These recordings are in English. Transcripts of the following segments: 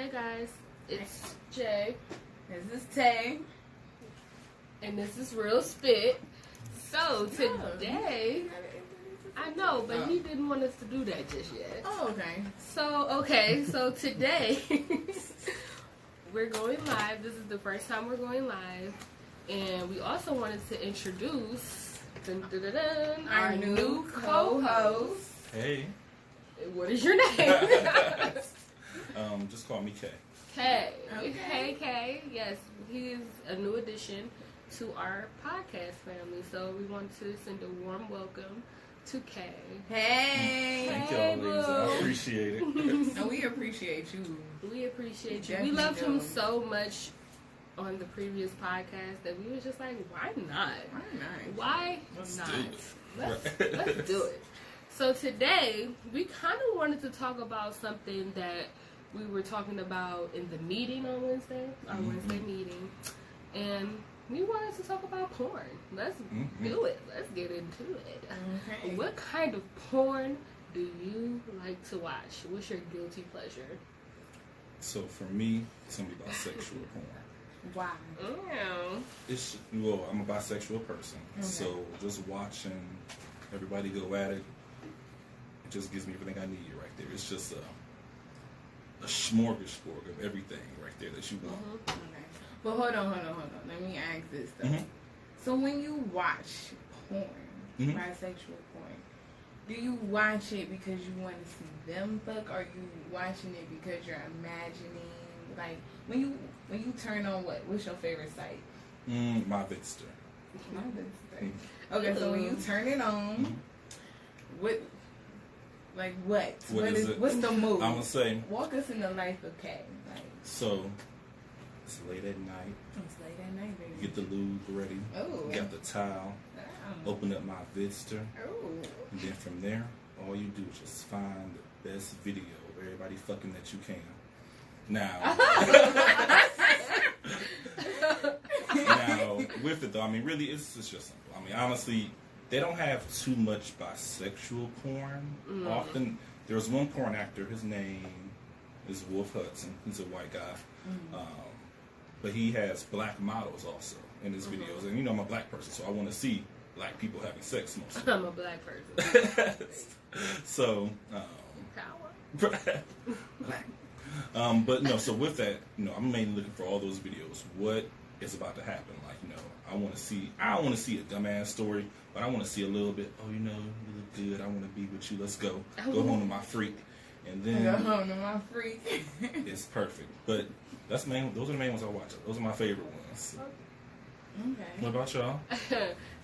Hey guys, it's Jay. This is Tay. And this is Real Spit. So today, I know, but he didn't want us to do that just yet. Oh, okay. So today, we're going live. This is the first time we're going live. And we also wanted to introduce our new co-host. Hey. What is your name? Just call me Kay. Kay. Okay. Hey, Kay. Yes, he is a new addition to our podcast family. So we want to send a warm welcome to Kay. Hey. Thank y'all, ladies. I appreciate it. And we appreciate you. We appreciate you. Definitely We loved him do. so much on the previous podcast that we was just like, why not? Why Let's not? do it. Let's do it. So today, we kind of wanted to talk about something that we were talking about in the meeting on Wednesday, our Wednesday meeting, and we wanted to talk about porn. Let's do it. Let's get into it. Okay. What kind of porn do you like to watch? What's your guilty pleasure? So for me, it's gonna be bisexual porn. Wow. Yeah. I'm a bisexual person, so just watching everybody go at it, it just gives me everything I need right there. It's just a smorgasbord of everything right there that you want. Okay. But hold on. Let me ask this though. So when you watch porn, bisexual porn, do you watch it because you want to see them fuck, or are you watching it because you're imagining? Like when you turn on what's your favorite site? My Vitster. My Vitster. Okay, so when you turn it on, what? What's the move? I'm gonna say. Walk us in the life of Kay. So it's late at night. It's late at night, baby. You get the lube ready. Oh. Got the towel. Open up my Vitster. Oh. And then from there, all you do is just find the best video of everybody fucking that you can. Now, with it though, I mean, really, it's just simple. I mean, honestly, they don't have too much bisexual porn. Often, there's one porn actor, his name is Wolf Hudson. He's a white guy. But he has black models also in his videos. And you know, I'm a black person, so I want to see black people having sex mostly. I'm a black person. So, Power. black. But no, so with that, I'm mainly looking for all those videos. What is about to happen? Like, I don't want to see a dumbass story, but I want to see a little bit, you look good, I want to be with you, let's go. Go home to my freak. And then Go home to my freak. It's perfect. But those are the main ones I watch. Those are my favorite ones. Okay. What about y'all?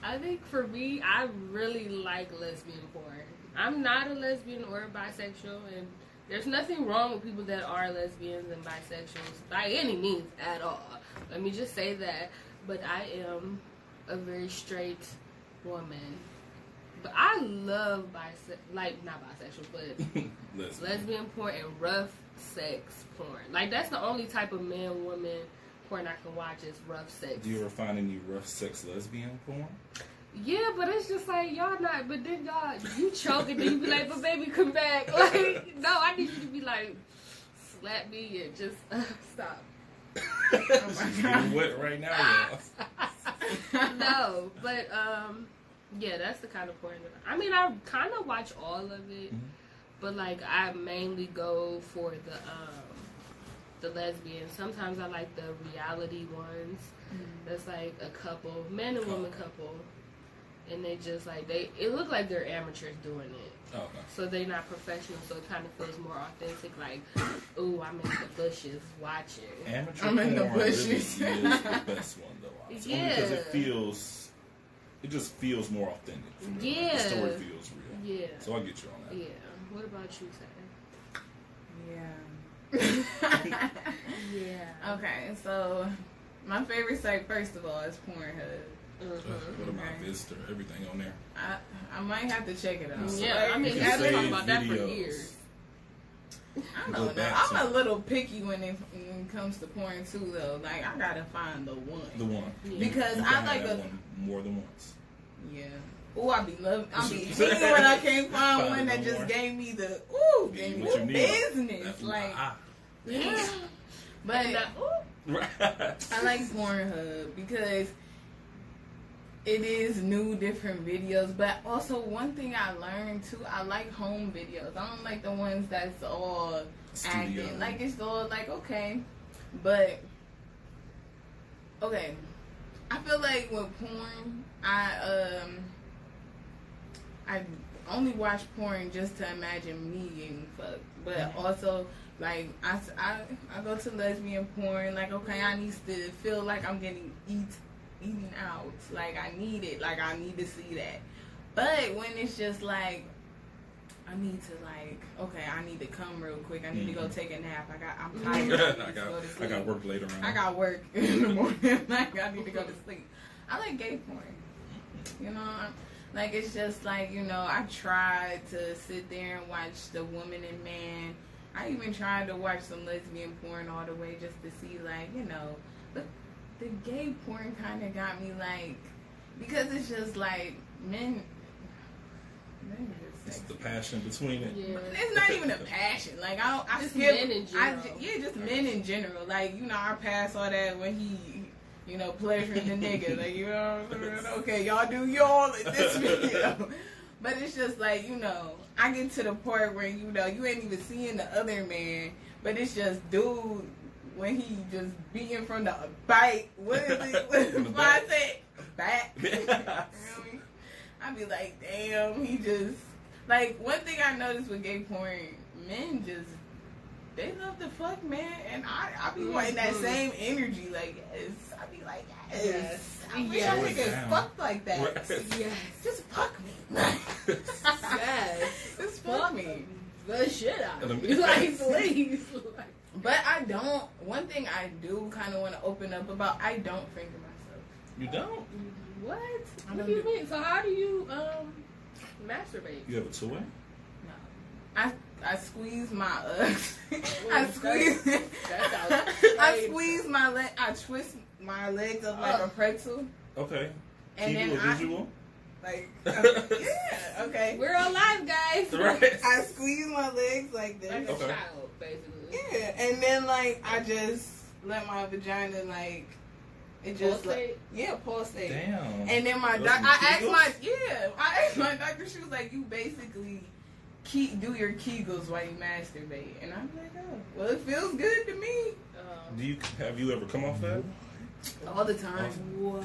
I think for me, I really like lesbian porn. I'm not a lesbian or a bisexual, and there's nothing wrong with people that are lesbians and bisexuals by any means at all. Let me just say that. But I am a very straight woman. But I love not bisexual, but lesbian porn and rough sex porn. Like, that's the only type of man-woman porn I can watch is rough sex. Do you ever find any rough sex lesbian porn? Yeah, but it's just like, y'all not, but then you choke and then you be like, but baby, come back. Like, no, I need you to be like, slap me and just stop. She's getting wet right now, y'all. No, but, yeah, that's the kind of porn that I mean, I kind of watch all of it, but, like, I mainly go for the lesbian. Sometimes I like the reality ones. That's like a couple, man and woman couple, and they just like it look like they're amateurs doing it. Oh, okay. So they're not professional, so it kind of feels more authentic. Like, ooh, I'm in the bushes watching. Amateur I'm in the porn really bushes. is the best one though. Honestly. Yeah. Only because it just feels more authentic. For me. Yeah. The story feels real. Yeah. So I get you on that. Yeah. What about you, Tay? Yeah. Yeah. Okay, so my favorite site, first of all, is Pornhub. What about Vista? Everything on there. I might have to check it out. Yeah, I mean, You I've can been talking save about that for videos. years. I Go don't know. back I'm to- a little picky when it comes to porn too, though. Like, I gotta find the one. The one. Yeah. Because You I can like have that a one more than once. yeah. Oh, I be hating when I can't find one that just gave me the gave me What you the need. business. That's Like, Yeah. But I like Pornhub because it is new, different videos. But also, one thing I learned too, I like home videos. I don't like the ones that's all acting. Like, it's all like, okay. But, okay. I feel like with porn, I only watch porn just to imagine me getting fucked. But also, like, I go to lesbian porn, like, okay, I need to feel like I'm getting eating out. Like, I need it. Like, I need to see that. But when it's just like, I need to, like, okay, I need to come real quick. I need to go take a nap. I'm tired. I got work later on. I got work in the morning. Like, I need to go to sleep. I like gay porn. You know, like, it's just like, you know, I tried to sit there and watch the woman and man. I even tried to watch some lesbian porn all the way just to see, like, you know, but the gay porn kind of got me, like, because it's just like men it's the passion between it. Yeah. It's not even a passion. Like, I just skip, men in general. just men in general. Like, you know, I pass all that when he, you know, pleasuring the nigga. Like, you know, okay, y'all do y'all in this video. But it's just like, you know, I get to the part where, you know, you ain't even seeing the other man, but it's just dude when he just beating from the bite. What is it? What I say? Back. You know what I mean? I be like, damn, he just, like, one thing I noticed with gay porn, men just, they love to fuck, man, and I be wanting that same energy, like, yes, I be like, yes. I wish I could get fucked like that. Yes. Just fuck me. Yes. Just fuck me. The shit out of me. Like, please. But I don't, one thing I do kind of want to open up about, I don't finger myself. You don't? What? What do you mean? So how do you masturbate? You have a two-way? No. I squeeze my I squeeze my leg. I twist my legs up like a pretzel. Okay. And Can you then do a visual? Like, yeah, okay. We're alive, guys. Right. I squeeze my legs like this. Like a child, basically. Yeah, and then like I just let my vagina like it just pulsate? Pulsate. Damn. And then my doctor, I asked my doctor. She was like, you basically do your Kegels while you masturbate, and I'm like, oh, well, it feels good to me. Have you ever come off that? All the time. Whoa.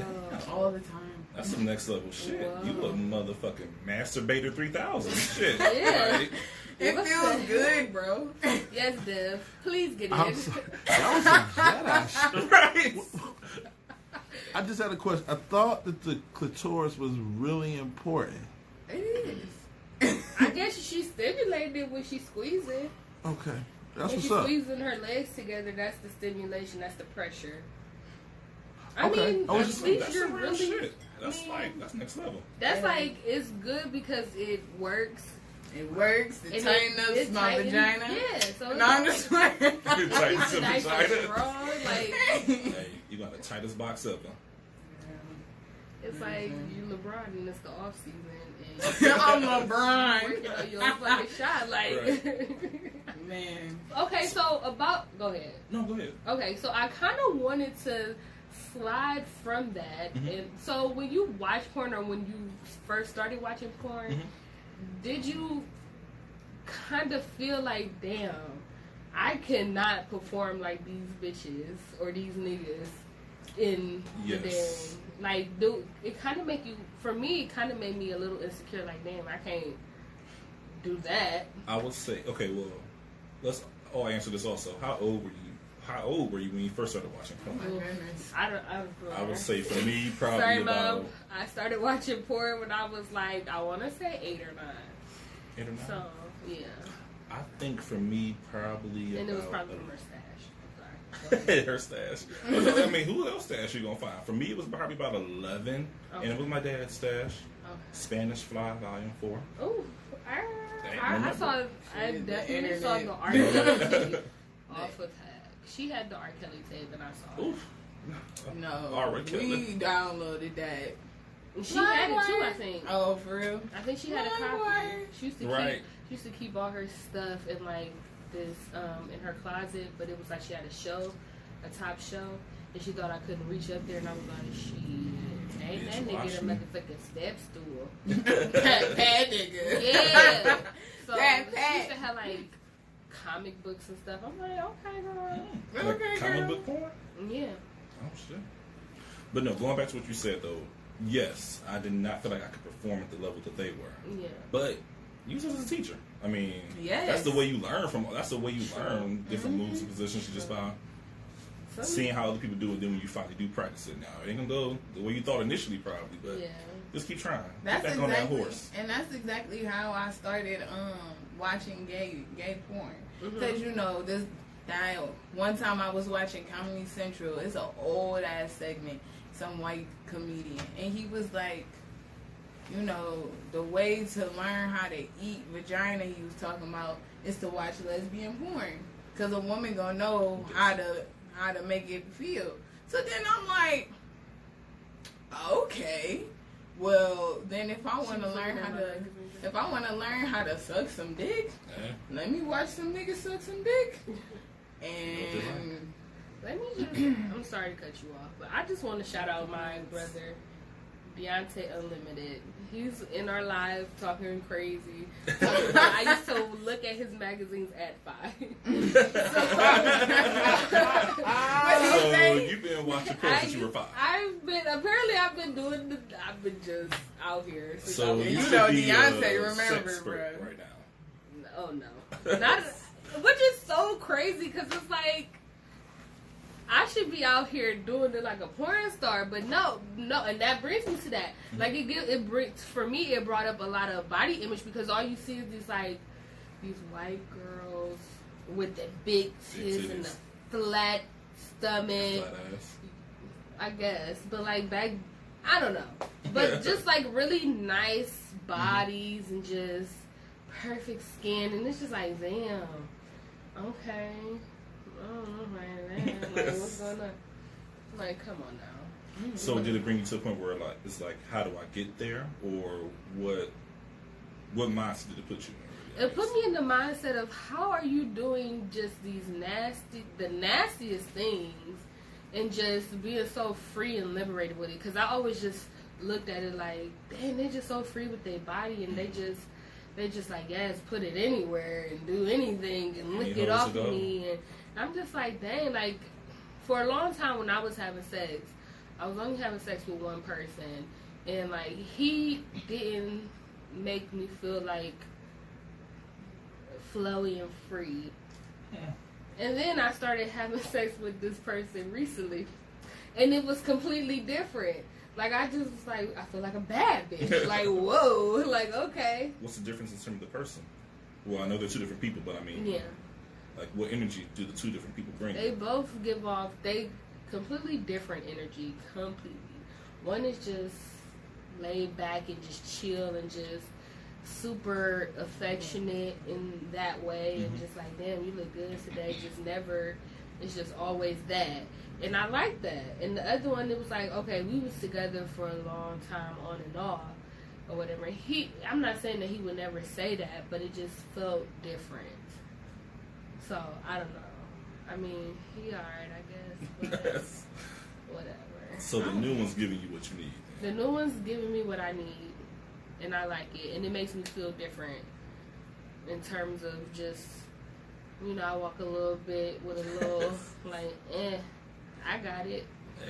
All the time. That's some next level shit. Whoa. You a motherfucking masturbator 3000 shit. Yeah. Like, It feels good, bro. Yes, Dev. Please get in. I'm sorry. That was some Jedi shit. right. I just had a question. I thought that the clitoris was really important. It is. I guess she's stimulated it when she's squeezing. Okay. That's when what's she's up. squeezing her legs together, that's the stimulation, that's the pressure. I Okay. mean, Oh, at that's least That's you're some real really... shit. That's next level. That's like, it's good because it works. It works. It tightens up my vagina. Yeah, so no, I'm just playing. It tightens it's up nice and vagina. strong. Like, Hey, you got the tightest box up, huh? it's like you LeBron and it's the off season. And I'm LeBron. working on your fucking shot. Like, man. Okay, so go ahead. No, go ahead. Okay, so I kind of wanted to slide from that. Mm-hmm. And so when you watch porn or when you first started watching porn, did you kind of feel like, damn, I cannot perform like these bitches or these niggas in the Yes. damn, like, dude, it kind of make you, for me, it kind of made me a little insecure, like, damn, I can't do that. I would say, okay, well, let's all answer this also. How old were you? How old were you when you first started watching porn? Oh my goodness. I would say for me, probably Sorry, about Mom. I started watching porn when I was like, I want to say 8 or 9. 8 or 9. So, yeah. I think for me, probably And about, it was probably from her stash. I'm sorry. her stash. I mean, who else stash you gonna find? For me, it was probably about 11, and it was my dad's stash. Okay. Spanish Fly, Volume 4. Oh, I saw. I definitely saw the R. Yeah. Kelly tape off of Tag. She had the R. Kelly tape, and I saw it. Oof. No, we downloaded that. She had it too, I think. Oh, for real? I think she had a copy. She used to Right. keep all her stuff in like this in her closet, but it was like she had a top show, and she thought I couldn't reach up there, and I was like, shit, ain't that nigga the motherfucking step stool. Bad nigga. Yeah. So That she used to have like comic books and stuff. I'm like, okay, girl. Like Okay, comic girl. book porn? Yeah. Oh, shit. But no, going back to what you said, though, yes, I did not feel like I could perform at the level that they were. Yeah. But use it as a teacher. I mean, Yes. that's the way you learn from. That's the way you learn different moves and positions. You just by seeing how other people do it. Then when you finally do practice it, now it ain't gonna go the way you thought initially, probably. But Yeah. just keep trying. That's Get back on that horse. And that's exactly how I started watching gay porn. Because one time I was watching Comedy Central. It's an old ass segment. Some white comedian, and he was like, the way to learn how to eat vagina he was talking about is to watch lesbian porn, because a woman gonna know how to make it feel. So then I'm like, okay, well then if I want to learn how to suck some dick, let me watch some niggas suck some dick. And let me just, I'm sorry to cut you off, but I just want to shout out my brother, Beyonce Unlimited. He's in our live talking crazy. I used to look at his magazines at 5. So you've been watching porn since you were 5. I've been just out here. So you should know be Beyonce, a remember, sex bro. expert right now. Oh no, not which is so crazy because it's like I should be out here doing it like a porn star, but no, and that brings me to that. Like it brings for me, it brought up a lot of body image because all you see is these white girls with the big tits and the flat stomach. Flat ass. I guess, but like back, I don't know, but just like really nice bodies and just perfect skin, and it's just like damn, okay. Oh man, like what's going on? Like, come on now. So did it bring you to a point where like it's like, how do I get there, or what mindset did it put you in? It put me in the mindset of how are you doing just the nastiest things, and just being so free and liberated with it. Because I always just looked at it like, dang, they're just so free with their body, and they just like, yes, put it anywhere and do anything and lick it off of me. And I'm just like, dang, like, for a long time when I was having sex, I was only having sex with one person. And, like, he didn't make me feel, like, flowy and free. Yeah. And then I started having sex with this person recently. And it was completely different. Like, I just was like, I feel like a bad bitch. Like, whoa. Like, okay. What's the difference in terms of the person? Well, I know they're two different people, but I mean... Yeah. Like, what energy do the two different people bring? They both give off, completely different energy. Completely. One is just laid back and just chill and just super affectionate in that way. And just like, damn, you look good today. Just never, it's just always that. And I like that. And the other one, it was like, okay, we was together for a long time on and off or whatever. I'm not saying that he would never say that, but it just felt different. So, I don't know. I mean, he alright, I guess. But whatever. So the new one's giving you what you need. The new one's giving me what I need. And I like it. And it makes me feel different. In terms of just, I walk a little bit with a little, like, I got it.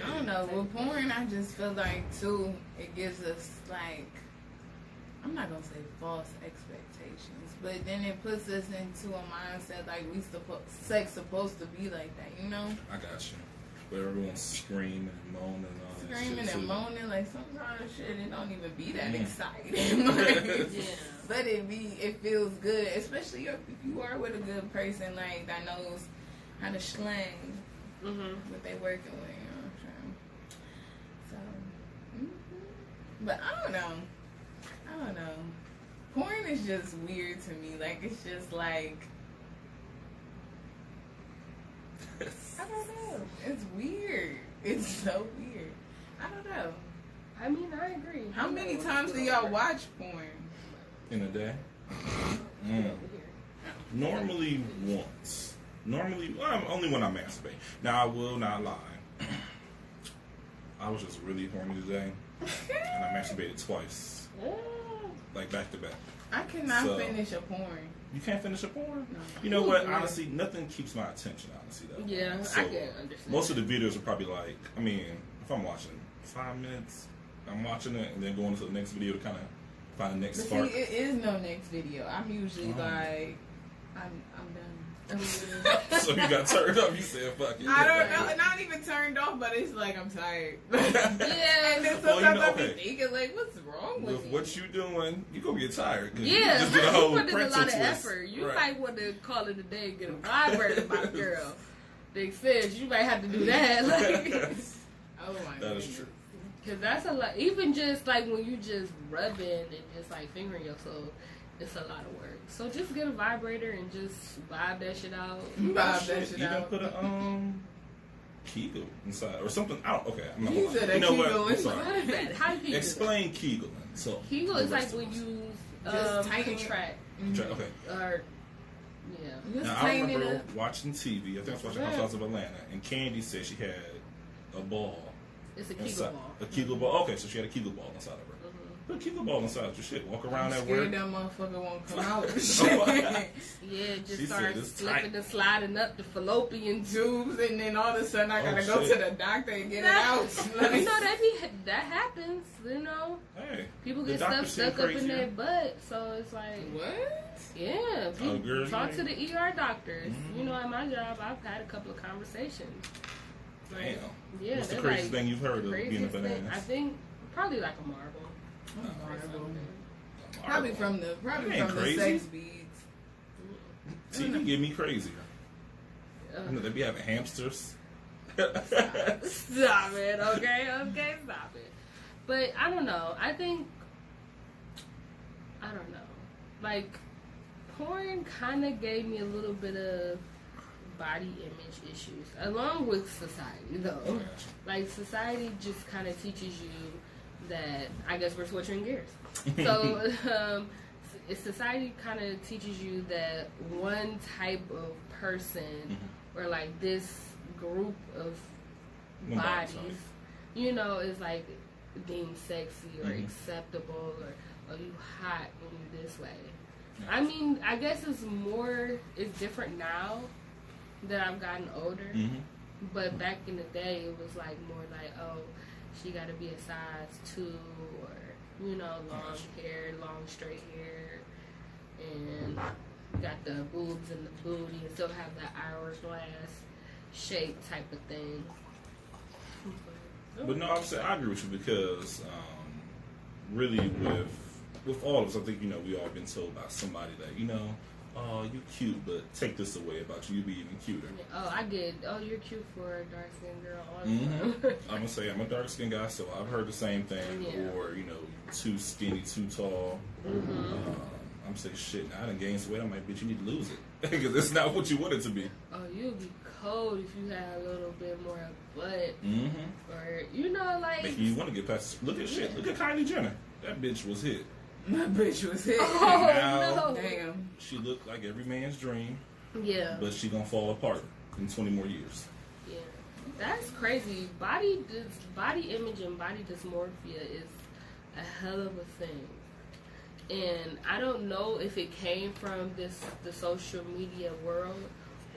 I don't know. With porn, I just feel like, too, it gives us, like, I'm not going to say false expectations, but then it puts us into a mindset like sex supposed to be like that, I got you. Where everyone's screaming and moaning and all that shit. Screaming and moaning, like sometimes shit, it don't even be that exciting. Like, but it feels good, especially if you are with a good person, like, that knows how to slang what they working with, you know what I'm saying? So, but I don't know. Porn is just weird to me. Like, it's just like, I don't know. It's weird. It's so weird. I don't know. I mean, I agree. How many times do y'all watch porn? In a day? Normally once. Normally, only when I masturbate. Now, I will not lie. I was just really horny today, and I masturbated twice. Like, back to back. I cannot finish a porn. You can't finish a porn? No. You know what? Honestly, nothing keeps my attention, honestly, though. Yeah, So, I can understand. most of the videos are probably like, I mean, if I'm watching 5 minutes, I'm watching it and then going to the next video to kind of find the next But spark. see, it is no next video. I'm usually like, I'm done. So you got turned up. You said, "Fuck it." I don't know, not even turned off, but it's like I'm tired. Yeah, and then Well, sometimes you know, I be okay. thinking like, what's wrong with With me? what you doing, you gonna get tired. 'Cause you yeah. just did a You whole put in a pretzel lot of twist. effort. You Right. might want to call it a day and get a vibrator, my girl. Big fish. You might have to do that. Like, Oh my That is goodness. true. because that's a lot. Even just like when you just rubbing and just like fingering yourself, it's a lot of work. So just get a vibrator and just vibe that shit out. Vibe that shit You can out. put a Kegel inside or something. I don't. Okay, I'm not. You gonna lie. said a You know Kegel what? I'm inside. sorry. What is that? How do you do Explain Kegel. So that? Kegel is like when you Just tighten it. contract Okay. or yeah. Just Now I tighten it remember up. watching TV. I think I was watching Housewives of Atlanta, and Candy said she had a ball. It's a Kegel inside, ball. A Kegel ball. Okay, so she had a Kegel ball inside of her. Put a Kegel ball inside your shit. Walk around at Scared work. that motherfucker won't come out. Yeah, just She start said it's slipping tight. and sliding up the fallopian tube. Tubes, and then all of a sudden I gotta Oh, go shit. to the doctor and get it That- out. You know that happens. You know, Hey, people the get doctor stuff seemed stuck up in crazier. their butt, so it's like What? yeah. People girl, talk you to the ER doctors. Mhm. You know, at my job, I've had a couple of conversations. Damn. Yeah, What's the they're craziest like, thing you've heard of being a craziest thing, bananas? I think probably like a marble. Probably from the That ain't the crazy. sex beads. TV get me crazier. Uh, You know, they be having hamsters. Stop it, okay, stop it. But I don't know. I don't know. Like, porn kind of gave me a little bit of body image issues, along with society, though. Like, society just kind of teaches you that, I guess we're switching gears. So, society kind of teaches you that one type of person or like this group of One body bodies, type. you know, is like deemed sexy or acceptable or you hot when you're this way. I mean, I guess it's different now that I've gotten older. But back in the day, it was like more like, oh, she got to be a size 2 or, you know, long hair, long straight hair, and got the boobs and the booty and still have that hourglass shape type of thing. But no, I'm saying I agree with you because really with all of us, I think we all been told by somebody that oh, you cute, but take this away about you. You be even cuter. Oh, I get. Oh, you're cute for a dark skinned girl. All the time. I'm gonna say I'm a dark skinned guy, so I've heard the same thing. Yeah. Or too skinny, too tall. I'm saying shit. Now I done gained some weight. I'm like, bitch, you need to lose it because it's not what you want it to be. Oh, you'd be cold if you had a little bit more butt, or like. Making you want to get past. Look at shit. Look at Kylie Jenner. That bitch was hit. That bitch was hit. Oh Now- no! Damn. She looked like every man's dream, Yeah, but she gonna fall apart in 20 more years. yeah, that's crazy. Body image and body dysmorphia is a hell of a thing, and I don't know if it came from the social media world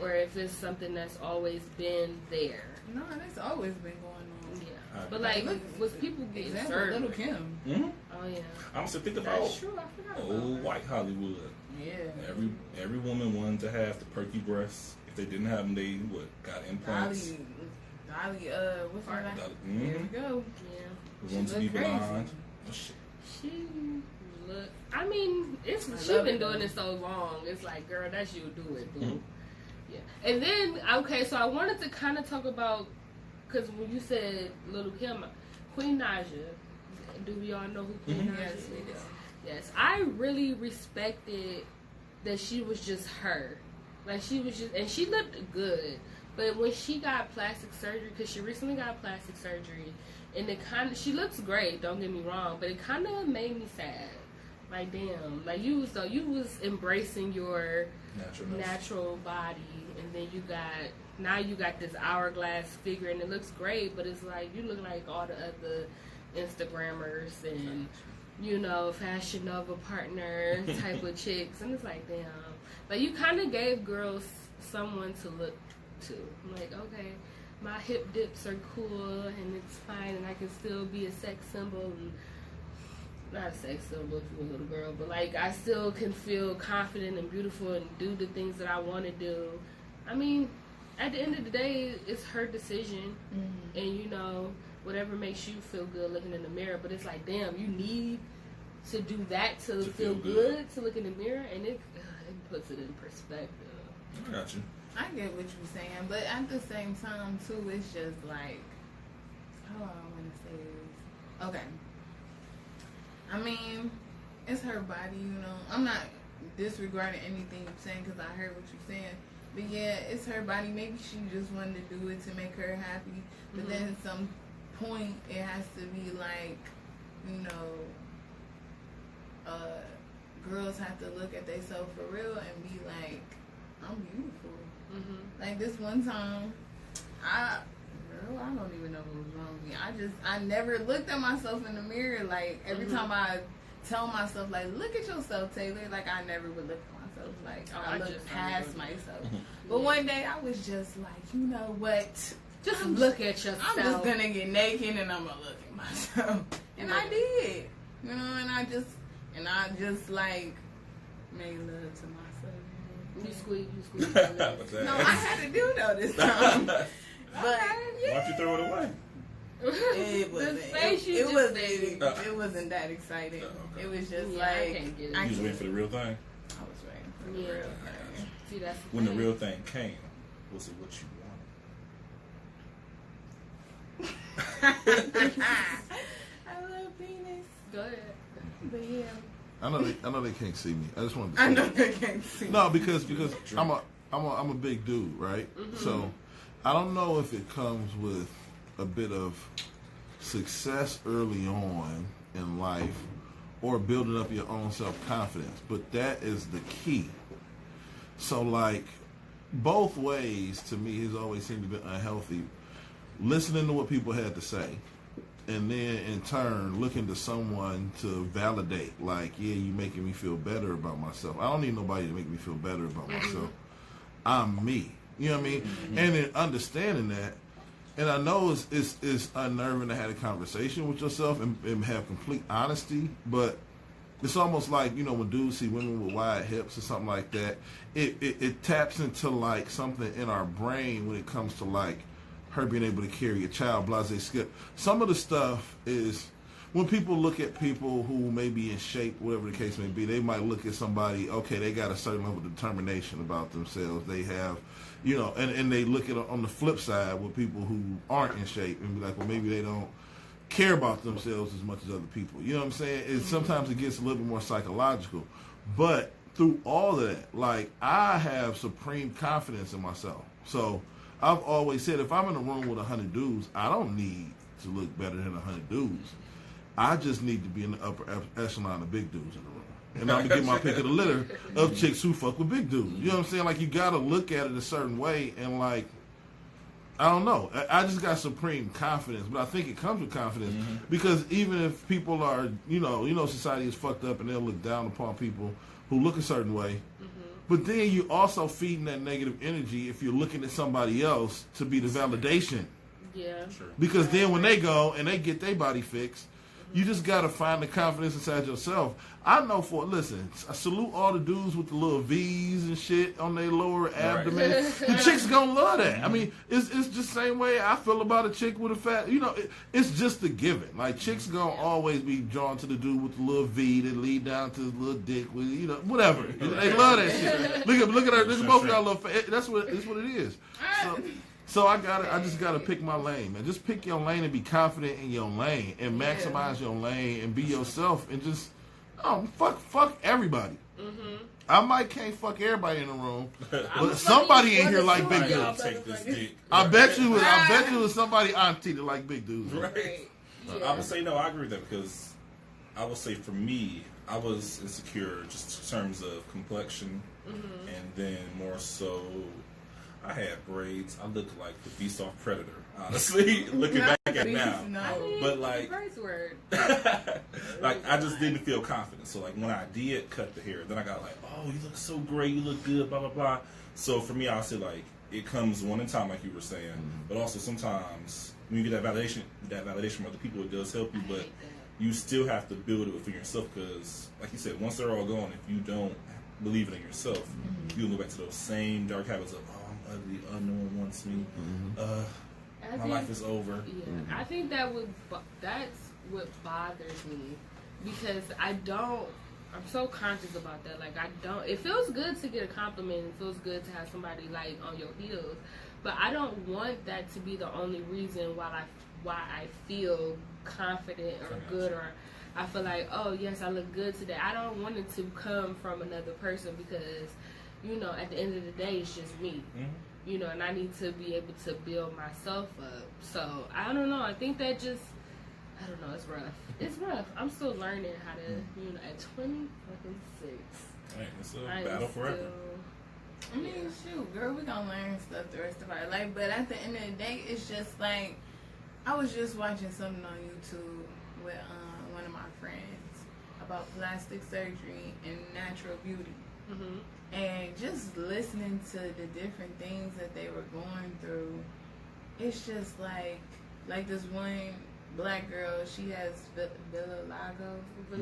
or if it's something that's always been there. No, that's always been going on. Yeah, but like, Look, was people getting Example, surgery? Little Kim. Oh yeah, I'm gonna think about that's true. I forgot about old that. white Hollywood. Yeah. Every woman wanted to have the perky breasts. If they didn't have them, they got implants. Dolly, what's her name? Here we go. Yeah. They wanted to be She look crazy. blonde. Oh, shit. She look. I mean, she love been it, doing though. it so long. It's like, girl, that's you. Do it, boo. Mhm. Yeah. And then, okay, so I wanted to kind of talk about, because when you said Little Kim, Queen Naja. Do we all know who Queen Naja Yes, is? we do. Yes. I really respected that she was just her. Like, she was just, and she looked good. But when she got plastic surgery, because she recently got plastic surgery, and it kind of, she looks great, don't get me wrong, but it kind of made me sad. Like damn, like you was embracing your natural body, and then you got this hourglass figure, and it looks great, but it's like you look like all the other Instagrammers and Fashion Nova partner type of chicks, and it's like damn, like you kind of gave girls someone to look to. I'm like, okay, my hip dips are cool and it's fine, and I can still be a sex symbol and. Not a sex symbol if you're a little girl, but like I still can feel confident and beautiful and do the things that I want to do. I mean, at the end of the day, it's her decision, and whatever makes you feel good looking in the mirror. But it's like, damn, you need to do that to feel good to look in the mirror, and it puts it in perspective. I got you. I get what you're saying, but at the same time too, it's just like, how do I want to say this? Okay. I mean, it's her body, I'm not disregarding anything you're saying because I heard what you're saying. But yeah, it's her body. Maybe she just wanted to do it to make her happy. But then at some point, it has to be like, girls have to look at themselves for real and be like, I'm beautiful. Like this one time, I don't even know what was wrong with me. I never looked at myself in the mirror. Like, every time I tell myself, like, look at yourself, Taylor. Like, I never would look at myself. Like, I look past myself. But one day, I was just like, you know what? Just look at yourself. I'm just going to get naked and I'm going to look at myself. And I did. And I just, like, made love to myself. You squeeze. No, I had to do, though, this time. But yeah. Why'd you throw it away? It wasn't that exciting. Okay. It was just like I you was waiting for the real thing. I was waiting for the real thing. See, that's when the real thing came, was it what you wanted? I love penis. Go ahead. But yeah. I know they can't see me. I just wanted to say I know they can't see me. No, because I'm a big dude, right? So I don't know if it comes with a bit of success early on in life or building up your own self-confidence, but that is the key. So, like, both ways to me has always seemed to be unhealthy. Listening to what people had to say, and then in turn looking to someone to validate, like, yeah, you making me feel better about myself. I don't need nobody to make me feel better about myself. I'm me. You know what I mean? And then understanding that, and I know it's unnerving to have a conversation with yourself and have complete honesty, but it's almost like, when dudes see women with wide hips or something like that, it taps into, like, something in our brain when it comes to, like, her being able to carry a child, blase skip. Some of the stuff is, when people look at people who may be in shape, whatever the case may be, they might look at somebody, okay, they got a certain level of determination about themselves. They have, and they look at it on the flip side with people who aren't in shape and be like, well, maybe they don't care about themselves as much as other people. You know what I'm saying? Sometimes it gets a little bit more psychological. But through all of that, like, I have supreme confidence in myself. So I've always said, if I'm in a room with 100 dudes, I don't need to look better than 100 dudes. I just need to be in the upper echelon of big dudes in the room. And I'm going to get my pick of the litter of chicks who fuck with big dudes. You know what I'm saying? Like, you got to look at it a certain way, and, like, I don't know. I just got supreme confidence, but I think it comes with confidence because even if people are, society is fucked up and they'll look down upon people who look a certain way, but then you also feeding that negative energy if you're looking at somebody else to be the validation. Yeah. Sure. Because then when they go and they get their body fixed, you just got to find the confidence inside yourself. I know listen, I salute all the dudes with the little V's and shit on their lower abdomen. The chicks gonna love that. I mean, it's just the same way I feel about a chick with a fat, it's just a given. Like, chicks gonna always be drawn to the dude with the little V that lead down to his little dick with, whatever. They love that shit. Look at her. Look at both of y'all little fat. That's what it is. So I just gotta pick my lane, man. Just pick your lane and be confident in your lane and maximize your lane and be yourself and just fuck everybody. I can't fuck everybody in the room, but somebody in here like big dudes. Take this dick. I bet you it was somebody auntie that like big dudes. Right. I would say no. I agree with that because I would say for me, I was insecure just in terms of complexion, and then more so, I had braids. I looked like the beast off Predator, honestly, looking back at it now. No. But like, like I just didn't feel confident. So like when I did cut the hair, then I got like, oh, you look so great, you look good, blah blah blah. So for me, I would say like it comes one in time, like you were saying, but also sometimes when you get that validation from other people, it does help you, but you still have to build it for yourself because, like you said, once they're all gone, if you don't believe it in yourself, you'll go back to those same dark habits of, oh, I'm ugly, no one wants me, my life is over. Yeah, I think that's what bothers me because I'm so conscious about that. Like, it feels good to get a compliment. It feels good to have somebody, like, on your heels. But I don't want that to be the only reason why I feel confident or good, or I feel like, oh, yes, I look good today. I don't want it to come from another person because, at the end of the day, it's just me. And I need to be able to build myself up. So, I don't know. I think that just... I don't know. It's rough. It's rough. I'm still learning how to, at 26. Hey, it's a battle forever. I mean, shoot, girl, we gonna learn stuff the rest of our life. But at the end of the day, it's just like, I was just watching something on YouTube with one of my friends about plastic surgery and natural beauty. And just listening to the different things that they were going through, it's just like this one black girl, she has vitiligo. Yeah,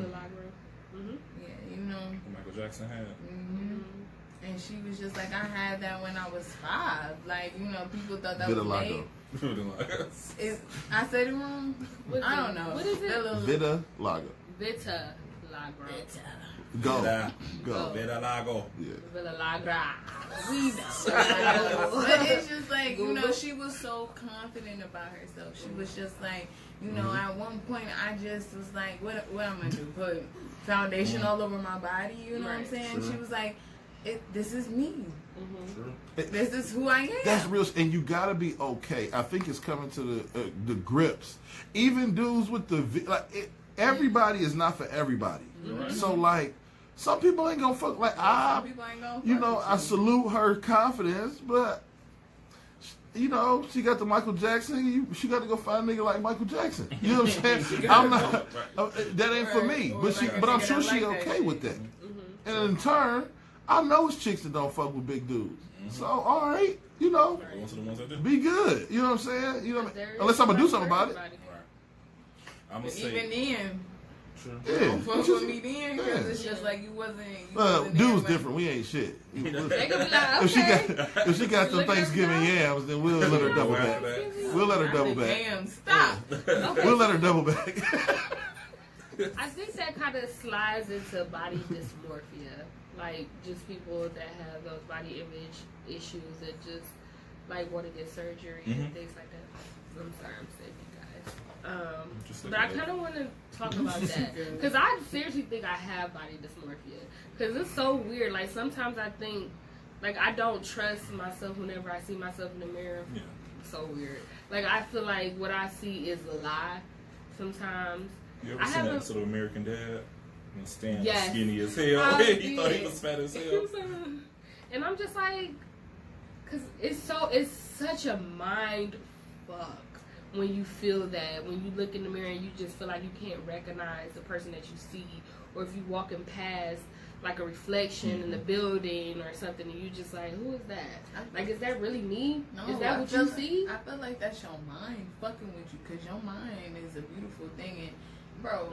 Michael Jackson had. And she was just like, I had that when I was 5. Like, people thought that was Vitiligo. I said it wrong? I don't know. What is it? Vitiligo. Go. Vitiligo. Yeah. Vitiligo. We know. But it's just like, she was so confident about herself. She was just like, at one point I just was like, what I'm going to do? Put foundation all over my body? You know what I'm saying? Sure. She was like, this is me. This is who I am. That's real, and you gotta be okay. I think it's coming to the grips. Even dudes with everybody is not for everybody. So like, some people ain't gonna fuck. Like some people ain't gonna fuck I salute her confidence, but she got the Michael Jackson. She got to go find a nigga like Michael Jackson. You know what I'm saying? I'm not. That ain't for me. But I'm sure she okay with that. And in turn, I know it's chicks that don't fuck with big dudes. So, all right, be good. You know what I'm saying? Unless I'm going to do something about it. I'm gonna say, even then, yeah, don't fuck with me then, because it's just like you wasn't dude's different. We ain't shit. They could be like, okay. If she got some Thanksgiving yams, then we'll let her double back. We'll let her double back. Damn, stop. Okay. We'll let her double back. I think that kind of slides into body dysmorphia. Like, just people that have those body image issues that just, like, want to get surgery and things like that. I'm sorry, I'm sick, you guys. But I kind of want to talk about that. Because I seriously think I have body dysmorphia. Because it's so weird. Like, sometimes I think, like, I don't trust myself whenever I see myself in the mirror. Yeah. So weird. Like, I feel like what I see is a lie sometimes. You ever seen that episode of American Dad? Stan was skinny as hell. He thought he was fat as hell. And I'm just like, because it's such a mind fuck when you feel that, when you look in the mirror and you just feel like you can't recognize the person that you see, or if you walking past like a reflection in the building or something and you just like, who is that? Like, is that really me? No, is that what you see? I feel like that's your mind fucking with you, because your mind is a beautiful thing. And bro,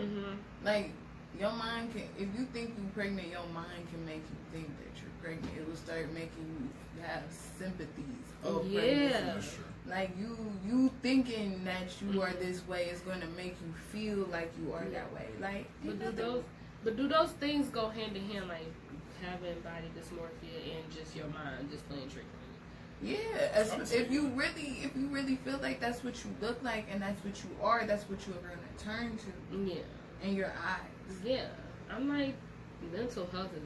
like, your mind can, if you think you're pregnant, your mind can make you think that you're pregnant. It will start making you have sympathies of pregnancy. Like, you thinking that you are this way is going to make you feel like you are that way. Like, but do those things go hand in hand, like having body dysmorphia and just your mind just playing trick on you? Yeah, if you really feel like that's what you look like and that's what you are, that's what you're going to turn to. Yeah. In your eyes. Yeah, I'm like, mental health is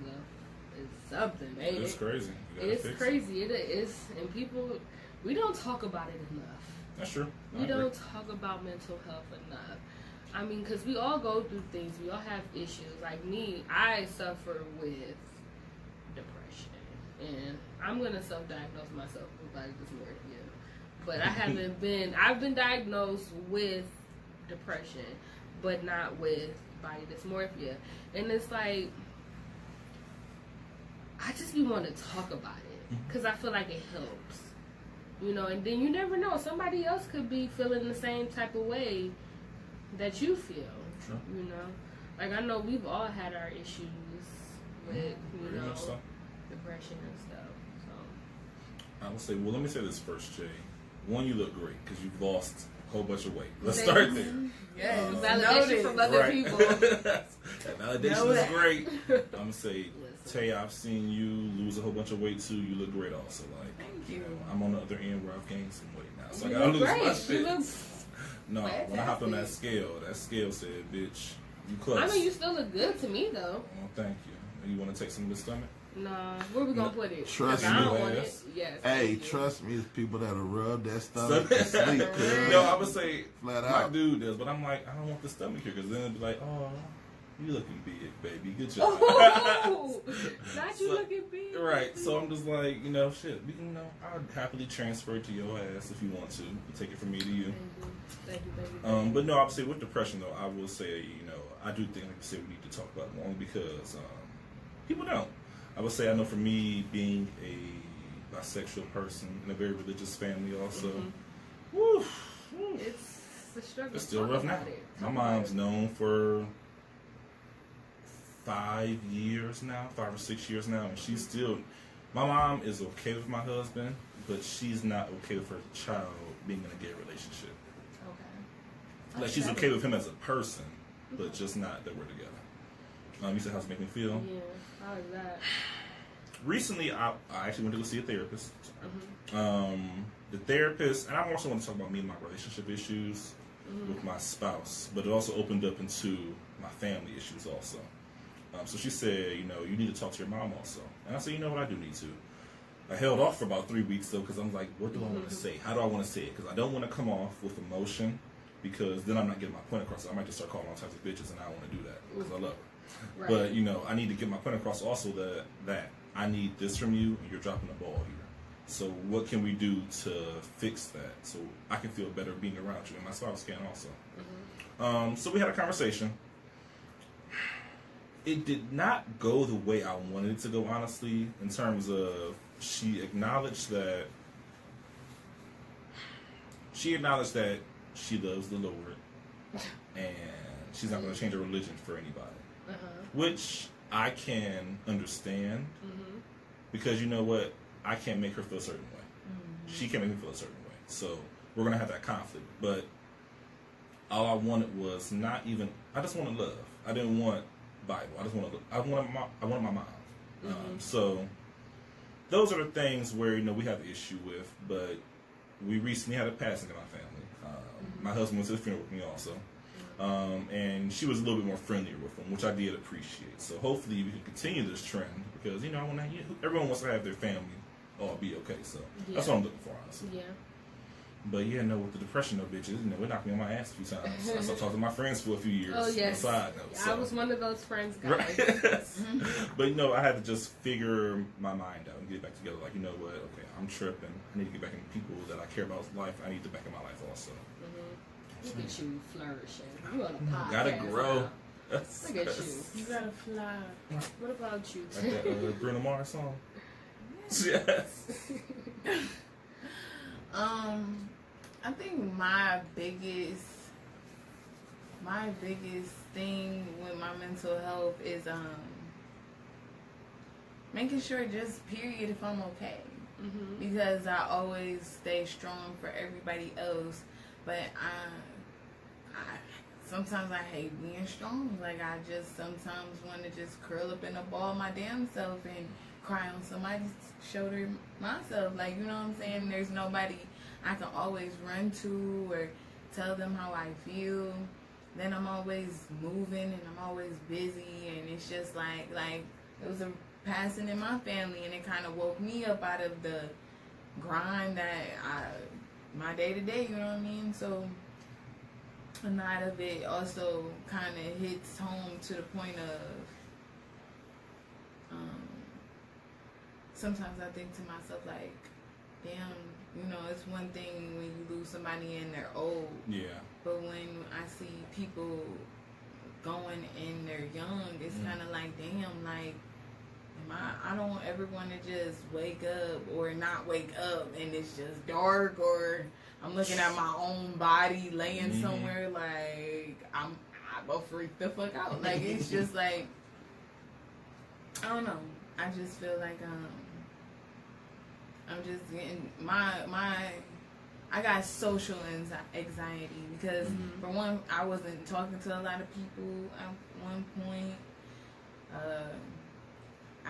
something, baby. It's crazy. It's crazy. It is, and people, we don't talk about it enough. That's true. We don't talk about mental health enough. I mean, because we all go through things. We all have issues. Like me, I suffer with depression. And I'm going to self-diagnose myself with body dysmorphia. But I've been diagnosed with depression, but not with body dysmorphia. And it's like, I just be wanting to talk about it because I feel like it helps. You know, and then you never know. Somebody else could be feeling the same type of way that you feel. Sure. You know? Like, I know we've all had our issues with, you know, depression and stuff. So I will say, well, let me say this first, Jay. One, you look great because you've lost a whole bunch of weight. Let's start there. Yes, validation from other people. That validation is great. I'm going to say, Tay, I've seen you lose a whole bunch of weight too. You look great also. Like, thank you. I'm on the other end where I've gained some weight now. So I got to lose my shit. No, when I hopped on that scale said, bitch, you close. I mean, you still look good to me, though. Well, thank you. You want to take some of the stomach? Nah, where we gonna put it? Trust me. I don't want it. Yes. Hey, trust me, it's people that'll rub that stomach to sleep. No, I would say flat my out. dude does, but I'm like, I don't want the stomach here because then it'd be like, oh, you looking big, baby. Good job. Oh, not you looking big. Right. So I'm just like, you know, shit. You know, I'll happily transfer it to your ass if you want to. You take it from me to you. Thank you. But no, I would say with depression though, I will say, you know, I do think, like you said, we need to talk about it more because people don't. I would say I know for me being a bisexual person in a very religious family also, woo, It's a struggle. it's still rough now. My mom's known for 5 years now, 5 or 6 years now, and she's still, my mom is okay with my husband, but she's not okay with her child being in a gay relationship. Okay. Like, she's okay with him as a person, but just not that we're together. You said how's it make me feel? Yeah. How is that? Recently, I actually went to go see a therapist. The therapist, and I also want to talk about me and my relationship issues with my spouse, but it also opened up into my family issues also. So she said, you know, you need to talk to your mom also. And I said, you know what, I do need to. I held off for about 3 weeks though, because I'm like, what do I want to say? How do I want to say it? Because I don't want to come off with emotion, because then I'm not getting my point across. I might just start calling all types of bitches, and I don't want to do that because I love her. Right. But, you know, I need to get my point across also that I need this from you, and you're dropping the ball here. So what can we do to fix that so I can feel better being around you, and my spouse can also. So we had a conversation. It did not go the way I wanted it to go, honestly, in terms of she acknowledged that she loves the Lord, and she's not going to change her religion for anybody. Which I can understand, because you know what? I can't make her feel a certain way. She can't make me feel a certain way. So we're going to have that conflict. But all I wanted was not even, I just wanted love. I didn't want Bible. I wanted my mom. So those are the things where, you know, we have an issue with, but we recently had a passing in our family. My husband went to the funeral with me also. And she was a little bit more friendlier with him, which I did appreciate. So hopefully we can continue this trend, because, you know, everyone wants to have their family all be okay. So that's what I'm looking for, honestly. Yeah. But yeah, no, with the depression, bitches, you know, it knocked me on my ass a few times. I started talking to my friends for a few years. Oh, yes. Side note, so. I was one of those friends, guys. Right. But, you know, I had to just figure my mind out and get back together. Like, you know what? Okay, I'm tripping. I need to get back in people that I care about life. I need to back in my life also. Look at you flourishing. You on a podcast. Gotta grow. Look at you. You gotta fly. What about you? Like that Bruno Mars song. Yes. I think my biggest thing with my mental health is making sure, just period, if I'm okay. Because I always stay strong for everybody else, but I sometimes I hate being strong. Like, I just sometimes want to just curl up in a ball my damn self and cry on somebody's shoulder myself. Like, you know what I'm saying? There's nobody I can always run to or tell them how I feel. Then I'm always moving and I'm always busy, and it's just like it was a passing in my family, and it kind of woke me up out of the grind that my day to day, you know what I mean? So a lot of it also kind of hits home to the point of sometimes I think to myself like, damn, you know, it's one thing when you lose somebody and they're old. Yeah. But when I see people going and they're young, it's kind of like, damn, like, I don't ever want to just wake up or not wake up and it's just dark, or I'm looking at my own body laying somewhere like I'm gonna freak the fuck out. Like, it's just like, I don't know. I just feel like I'm just getting I got social anxiety because for one, I wasn't talking to a lot of people at one point.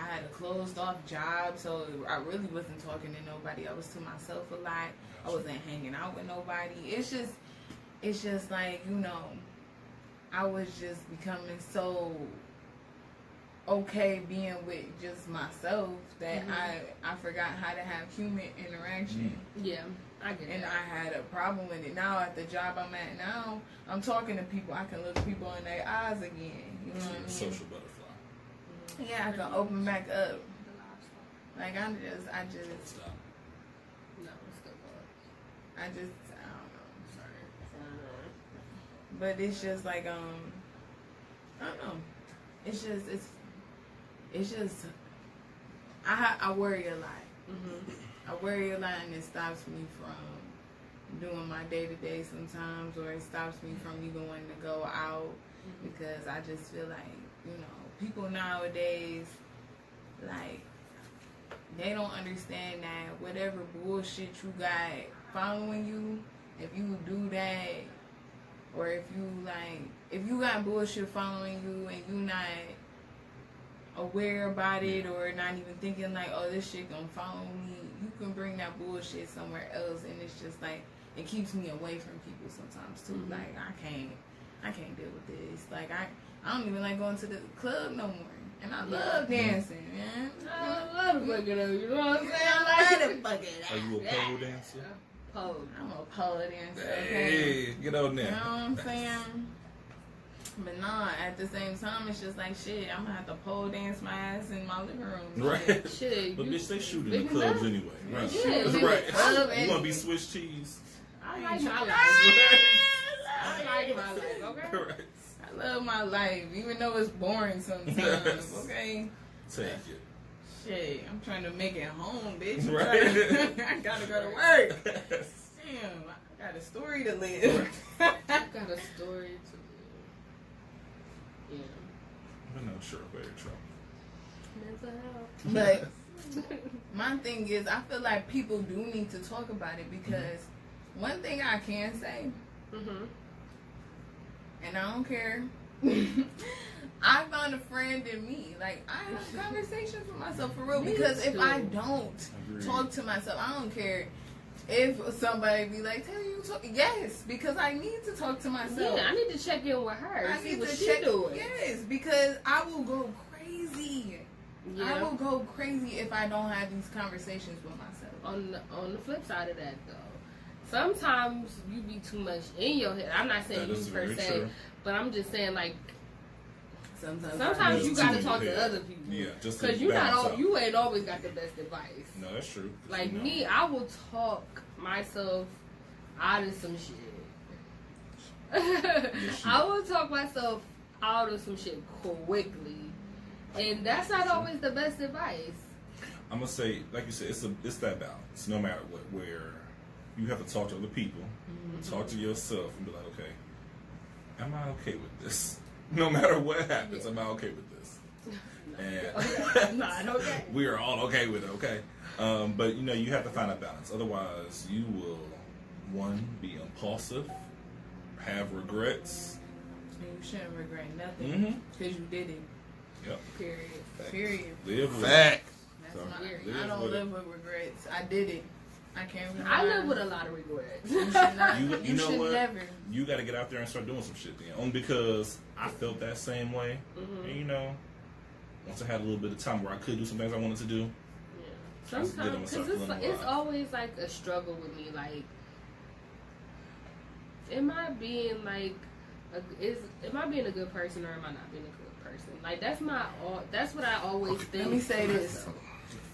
I had a closed off job, so I really wasn't talking to nobody. I was to myself a lot. I wasn't hanging out with nobody. It's just like, you know, I was just becoming so okay being with just myself that I forgot how to have human interaction. Yeah, I get it. And I had a problem with it. Now at the job I'm at now, I'm talking to people. I can look people in their eyes again. You know what I mean? Social butterfly. Yeah, I can open back up. Like, I just. Stop. No, it's good. I don't know. Sorry. But it's just like, I don't know. It's just, I worry a lot. I worry a lot, and it stops me from doing my day-to-day sometimes, or it stops me from even wanting to go out, because I just feel like, you know, people nowadays, like, they don't understand that whatever bullshit you got following you, if you do that, or if you got bullshit following you and you not aware about it, or not even thinking like, oh, this shit gonna follow me, you can bring that bullshit somewhere else, and it's just like, it keeps me away from people sometimes too. Like, I can't deal with this. Like, I don't even like going to the club no more. And I love dancing, man. I love fucking up, you know what I'm saying? I love to fuck it up. Are you a pole dancer? Pole. I'm a pole dancer, okay? Hey, get on there. You know what I'm saying? But nah, at the same time, it's just like, shit, I'm gonna have to pole dance my ass in my living room. Right. Shit. But bitch, they shoot in the clubs anyway. Right. Yeah, Right. club You wanna be Swiss cheese? I like my life. I like my life, okay? Right. I love my life, even though it's boring sometimes, okay? Take it. Shit, I'm trying to make it home, bitch. Right. I gotta go to work. Damn, I got a story to live. I got a story to live. Yeah. But no, sure, very true. Mental health. But my thing is, I feel like people do need to talk about it, because one thing I can say, and I don't care, I found a friend in me. Like, I have conversations with myself for real, because if I don't talk to myself, I don't care if somebody be like, tell you talk. Yes, because I need to talk to myself. Yeah, I need to check in with her. I See need what to she check. doing. Yes, because I will go crazy. Yeah. I will go crazy if I don't have these conversations with myself. On the flip side of that, though, sometimes you be too much in your head. I'm not saying you per se, but I'm just saying, like, sometimes you gotta talk to other people. Yeah, just because you ain't always got the best advice. No, that's true. Like me, I will talk myself out of some shit. I will talk myself out of some shit quickly, and that's not always the best advice. I'm gonna say, like you said, it's that balance. No matter what, where you have to talk to other people, talk to yourself, and be like, okay, am I okay with this? No matter what happens, am I okay with this? And Not okay. we are all okay with it, okay? But you know, you have to find a balance. Otherwise, you will, one, be impulsive, have regrets. And you shouldn't regret nothing because you did it. Yep. Period. Live with Fact. That's it. I don't live with regrets. I did it. I can't remember. I live with a lot of regrets. You should not. You know should what? Never. You got to get out there and start doing some shit then. Only because I felt that same way. And you know, once I had a little bit of time where I could do some things I wanted to do. Yeah. Sometimes, because it's always like a struggle with me. Like, am I being like, am I being a good person or am I not being a good person? Like that's what I always think. Let me say this.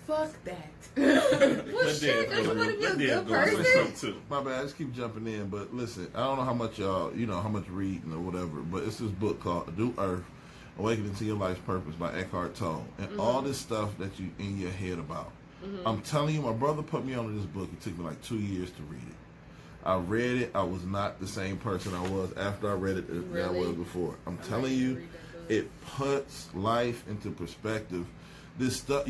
Fuck that. Well, shit, don't you want to be a good person? My bad, I just keep jumping in, but listen, I don't know how much y'all, how much reading or whatever, but it's this book called New Earth, Awakening to Your Life's Purpose by Eckhart Tolle, and all this stuff that you in your head about. I'm telling you, my brother put me onto this book. It took me like 2 years to read it. I read it. I was not the same person I was after I read it that I was before. I'm telling you, it puts life into perspective. This stuff,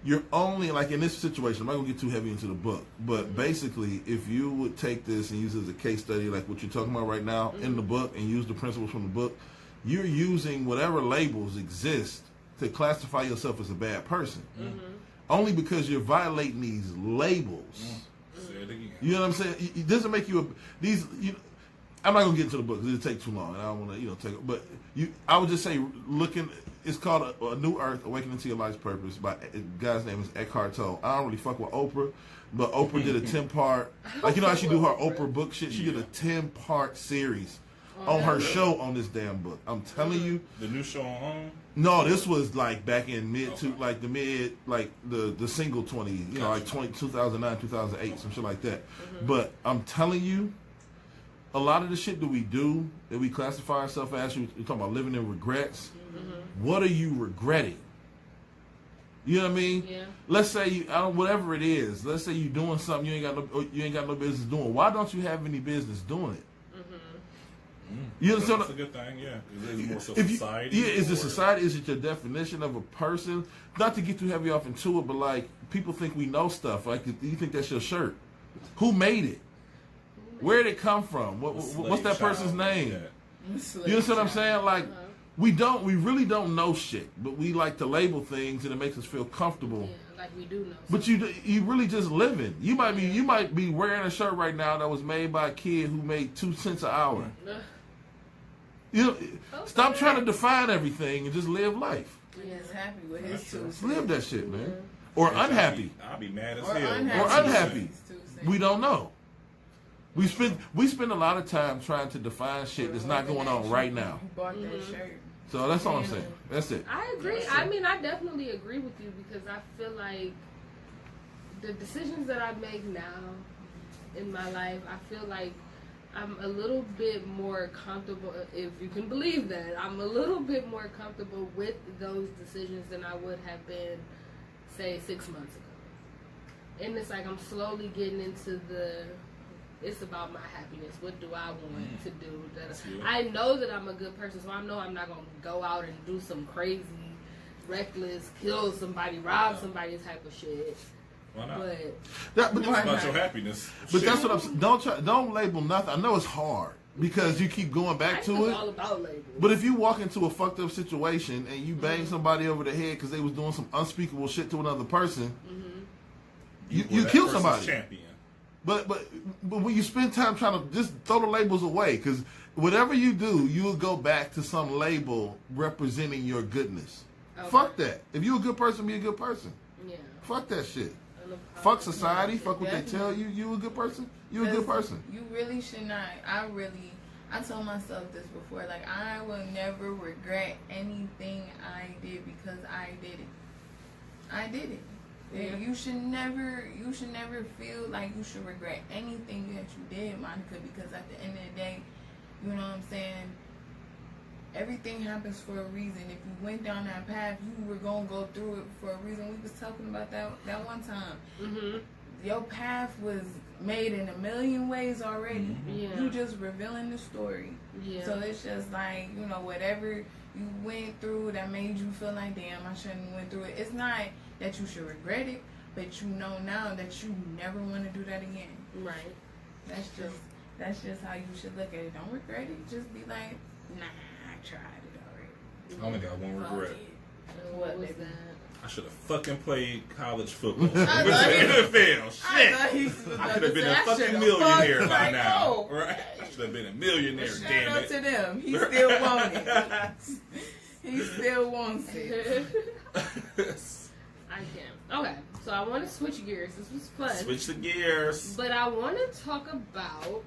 you're only, like in this situation, I'm not going to get too heavy into the book, but basically, if you would take this and use it as a case study, like what you're talking about right now in the book, and use the principles from the book, you're using whatever labels exist to classify yourself as a bad person. Only because you're violating these labels. Say it again. You know what I'm saying? It doesn't make you I'm not gonna get into the book because it'll take too long, and I don't want to, take it. But I would just say, it's called a New Earth: Awakening to Your Life's Purpose. By the guy's name is Eckhart Tolle. I don't really fuck with Oprah, but Oprah did a 10-part. Like how she do her Oprah book shit. She did a 10-part series on her show on this damn book. I'm telling you. The new show on Home? No, this was like back in the single 20, like 2009, 2008, some shit like that. But I'm telling you, a lot of the shit that we classify ourselves as, you're talking about living in regrets. What are you regretting? You know what I mean? Yeah. Let's say whatever it is. Let's say you're doing something you ain't got no business doing. Why don't you have any business doing it? You understand? That's a good thing, yeah. Is it more so society? Is it society? Is it your definition of a person? Not to get too heavy off into it, but like people think we know stuff. Like, you think that's your shirt? Who made it? Where did it come from? What's that person's name? You understand what I'm saying? Like, we really don't know shit, but we like to label things, and it makes us feel comfortable. Yeah, like we do know. But you really just living. You might be wearing a shirt right now that was made by a kid who made 2 cents an hour. Stop trying to define everything and just live life. He is happy with his 2 cents. Live that shit, man. Or unhappy. I'll be mad as Or hell. unhappy. We don't know. We spend a lot of time trying to define shit that's not going on right now. You bought that shirt. So that's all I'm saying. That's it. I agree. I mean, I definitely agree with you because I feel like the decisions that I make now in my life, I feel like I'm a little bit more comfortable, if you can believe that. I'm a little bit more comfortable with those decisions than I would have been, say, 6 months ago. And it's like I'm slowly getting into it's about my happiness. What do I want to do? I know that I'm a good person, so I know I'm not going to go out and do some crazy, reckless, kill somebody, rob somebody type of shit. Why not? But it's about your happiness. But that's what I'm saying. Don't label nothing. I know it's hard because you keep going back to it. All about labels. But if you walk into a fucked up situation and you bang somebody over the head because they was doing some unspeakable shit to another person, you kill somebody. Champion. But when you spend time trying to just throw the labels away, because whatever you do, you will go back to some label representing your goodness. Okay. Fuck that. If you're a good person, be a good person. Yeah. Fuck that shit. Fuck society. Fuck what they tell you. You a good person. You a good person. You really should not. I told myself this before. Like, I will never regret anything I did because I did it. I did it. Yeah. You should never feel like you should regret anything that you did, Monica, because at the end of the day, you know what I'm saying, everything happens for a reason. If you went down that path, you were going to go through it for a reason. We was talking about that one time. Your path was made in a million ways already. Yeah. You just revealing the story. Yeah. So it's just like, whatever you went through that made you feel like, damn, I shouldn't have went through it. It's not that you should regret it, but you know now that you never want to do that again. Right. That's just how you should look at it. Don't regret it. Just be like, nah, I tried it already. I only got one regret. What was that? I should have fucking played college football. NFL. Shit. I could have been a fucking millionaire by now. Right? I should have been a millionaire, damn it. Shout out to them. He still wants it. He still wants it. I can. Okay, So I want to switch gears. This was fun. Switch the gears. But I want to talk about...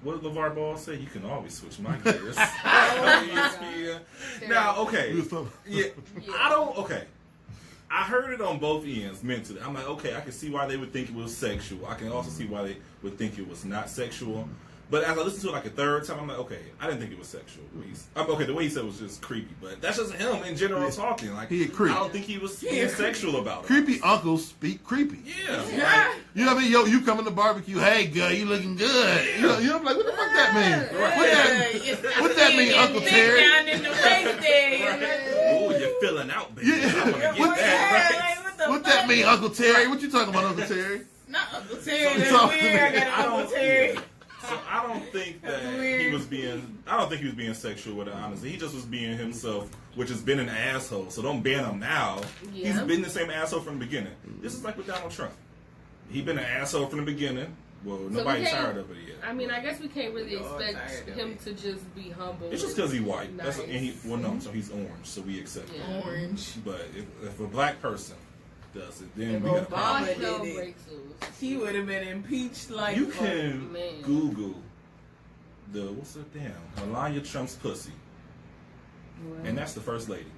What did LeVar Ball say? You can always switch my gears. ESPN. Now, okay. Yeah, I don't... Okay. I heard it on both ends mentally. I'm like, okay, I can see why they would think it was sexual. I can also see why they would think it was not sexual. But as I listened to it like a third time, I'm like, okay, I didn't think it was sexual. Okay, the way he said it was just creepy. But that's just him in general talking. Like, he a creep. I don't think he was being sexual about it. Creepy uncles speak creepy. Yeah. Like, you know what I mean? Yo, you come in the barbecue, hey, girl, you looking good. You know, I'm like, what the fuck that mean? What that mean, Uncle Terry? Down in the waist there. Oh, you're filling out, baby. Yeah. I want to get that right. What that mean, Uncle Terry? What you talking about, Uncle Terry? Not Uncle Terry. That's weird. I got Uncle Terry. So I don't think that he was being. I don't think he was being sexual with it. Honestly, he just was being himself, which has been an asshole. So don't ban him now. Yeah. He's been the same asshole from the beginning. This is like with Donald Trump. He's been an asshole from the beginning. Well, nobody's tired of it yet. I mean, I guess we can't really expect him to just be humble. It's just because he's white. Nice. So he's orange, so we accept it. Orange. But if a black person does it, then we got Obama did it. He would have been impeached like. You can Google Melania Trump's pussy, and that's the first lady.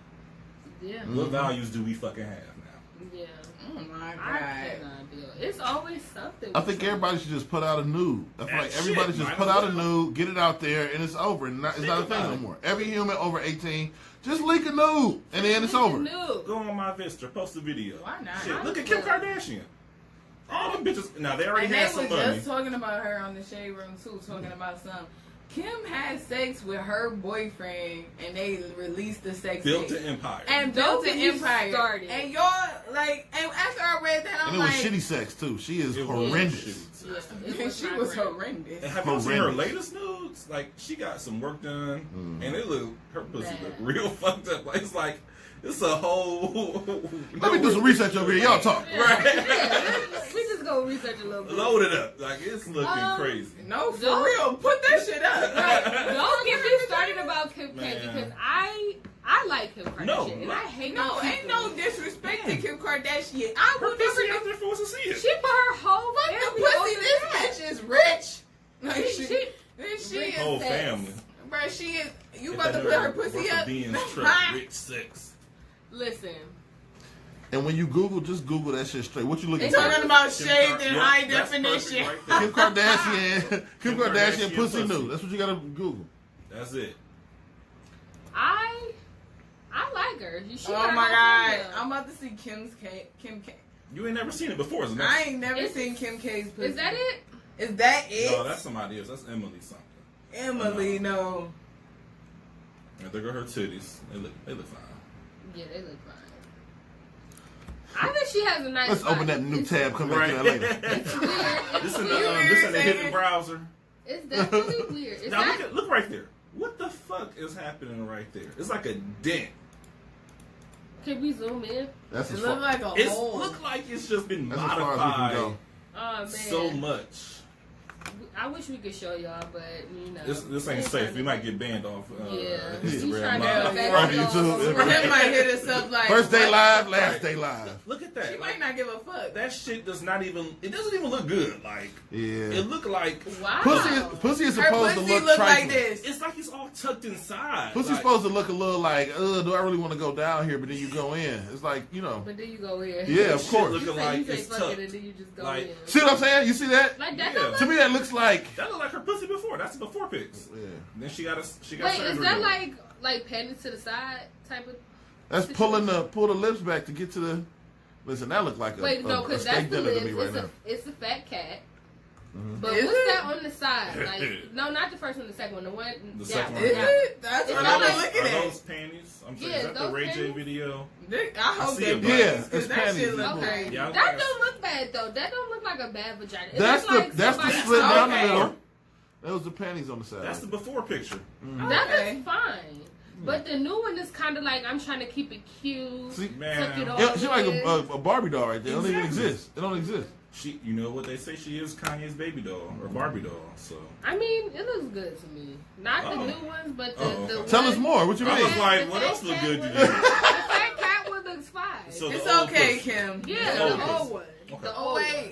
Yeah. What values do we fucking have now? Yeah. Oh my God. I cannot deal. It's always something. I think everybody should just put out a nude. I feel like everybody should put out a nude, get it out there, and it's over. And it's not a thing no more. Every human over 18, just leak a nude, and then it's over. Go on my Vista, post a video. Why not? Shit, look at Kim Kardashian. All them bitches. Now they already had some money. And they were just talking about her on the Shade Room too, talking about some. Kim had sex with her boyfriend, and they released the sex built tape. an empire. And built an empire. Started. And y'all, like, and after I read that, I'm and it like... was shitty sex, too. She is horrendous. Yeah, she was horrendous. And have you seen her latest nudes? Like, she got some work done, and her pussy look real fucked up. Like, it's like, it's a whole... Let me do some research over here. Y'all talk. Right. We just go research a little bit. Load it up. Like, it's looking crazy. No, for real. Put that shit up. Right. Don't get me started about Kim K, because I like Kim Kardashian. No, and I hate ain't no disrespect to Kim Kardashian. I would never out there for us to see it. She put her whole family pussy. This bitch is rich. Like she is whole family. Bro, she is. You about to put her pussy up? Rich sex. Listen. And when you Google, just Google that shit straight. What you looking for? They talking about Kim shaved in high definition. Right Kim Kardashian pussy nude. That's what you gotta Google. That's it. I like her. Oh my God. I'm about to see Kim K. You ain't never seen it before, isn't it? I ain't never seen Kim K's pussy. Is that it? Is that it? No, that's somebody else. That's Emily something. Emily, no. And look at her titties. They look fine. Yeah, they look fine. I think she has a nice. Let's open that new tab. Come back to that later. It's weird. This in the hidden browser. It's definitely weird. Now look right there. What the fuck is happening right there? It's like a dent. Can we zoom in? It look like a hole. It look like it's just been modified Oh man, so much. I wish we could show y'all, but you know, this ain't safe. We might get banned off Instagram Live. YouTube. They might hit us up like first day live, last day live. Look at that. She might not give a fuck. That shit doesn't even look good. Like, it look like pussy is supposed to look like this. It's like it's all tucked inside. Pussy's supposed to look a little like, do I really want to go down here? But then you go in. It's like, you know. But then you go in. Yeah, of course. Looking like you it's tucked. and then you just go in. See what I'm saying? You see that? Like that. Yeah. To me, that looks like her pussy before. That's the before pics. Yeah. Then she got surgery. Wait, is that like panties to the side type of? That's pull the lips back to get to the. Listen, that look like a steak dinner to me right now. It's a fat cat. Mm-hmm. But what's that on the side? Like, no, not the first one. The second one. The one. The second one. Is it? That's what I'm looking at. Are those panties? I'm sorry. Is that the Ray J video? I hope that. Yeah, it's that panties. shit look Okay. crazy. Yeah, That don't look bad though. That don't look like a bad vagina. That's the split down the middle. That was the panties on the side. That's the before picture. Mm-hmm. That looks fine. But the new one is kind of like I'm trying to keep it cute. See, man, she's like a Barbie doll right there. Exactly. It don't even exist. It don't exist. You know what they say? She is Kanye's baby doll or Barbie doll. So I mean, it looks good to me. Not the new ones, but the Tell us more. What you mean? I was like, what else look good to you? The fat cat one looks fine. So It's the old okay, push. Kim. Yeah, The old the push. old one. Okay. The Oh old wait. one.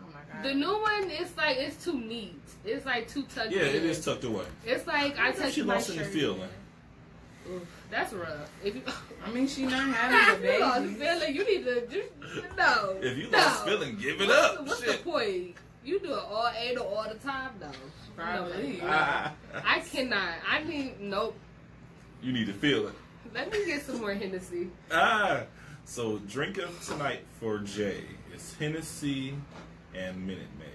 Oh my god. The new one, it's like it's too neat. It's like too tucked in. Yeah, it is tucked away. It's like I touched She my lost in shirt. the feeling. Oof, that's rough. If you, I mean, she not having a you lost baby. feeling, you need to just no. If you no. lost feeling, give it What's up. The, what's Shit. the point? You do it all anal all the time, though. Probably. No, Ah. I cannot. I need nope. You need to feel it. Let me get some more Hennessy. So drink of tonight for Jay is Hennessy and Minute Maid.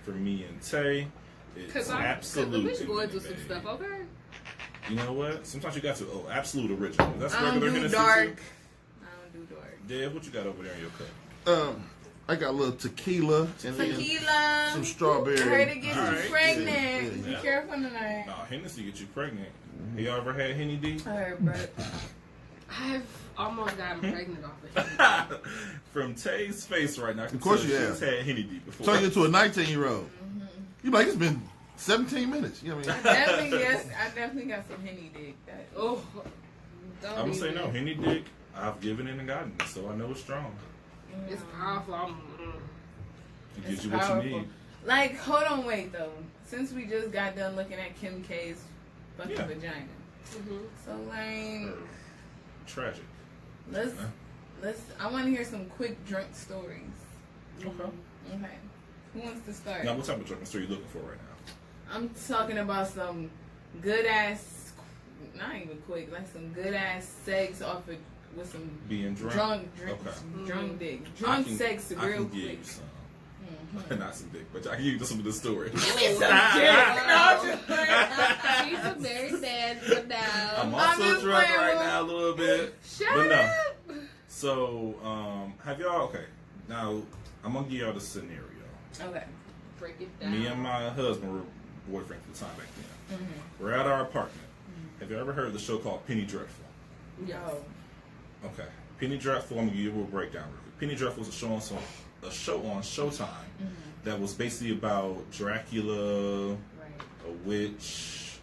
For me and Tay, it's Cause absolute. we should go into Minute some Maid. stuff, okay? You know what? Sometimes you got to. Oh, absolute original. That's I don't regular do Hennessy dark. too. I don't do dark. Dave, what you got over there in your cup? I got a little tequila and then Tequila. some strawberry. I heard it gets All you right. pregnant. Yeah. Be careful tonight. Nah, Hennessy get you pregnant. Have you ever had Henny D? I heard, bro. I've almost gotten pregnant off of Henny. From Tay's face right now, I can Of course tell you she's have. had Henny D before. Turn you into a 19-year-old. You like, it's been 17 minutes. You know what I mean? I definitely got some Henny dick. Oh, don't I'm gonna say even. no. Henny dick, I've given it and gotten it, so I know it's strong. It's powerful. It It's gives you what powerful. you need. Like, hold on, wait though. Since we just got done looking at Kim K's fucking Yeah. vagina, Mhm. so like, Tragic. let's Huh? I want to hear some quick drunk stories. Okay. Okay, who wants to start? Now, what type of drinking store are you looking for right now? I'm talking about some good ass, not even quick, like some good ass sex off of with some Being drunk. drunk Okay. drunk dick, I drunk can- sex I real can give quick. you some. Mhm. Not some dick, but I can give you some of the story. Oh, She's a married man for now. I'm I'm also just drunk playing right with- now a little bit. Shut But no. up. So, have y'all, okay, now, I'm gonna give y'all the scenario. Okay. Break it down. Me and my husband were boyfriend for the time back then. Mm-hmm. We're at our apartment. Have you ever heard of the show called Penny Dreadful? Yes. Oh. Okay. Penny Dreadful, I'm gonna give you a little breakdown real quick. Penny Dreadful was a show on Showtime that was basically about Dracula, Right. a witch,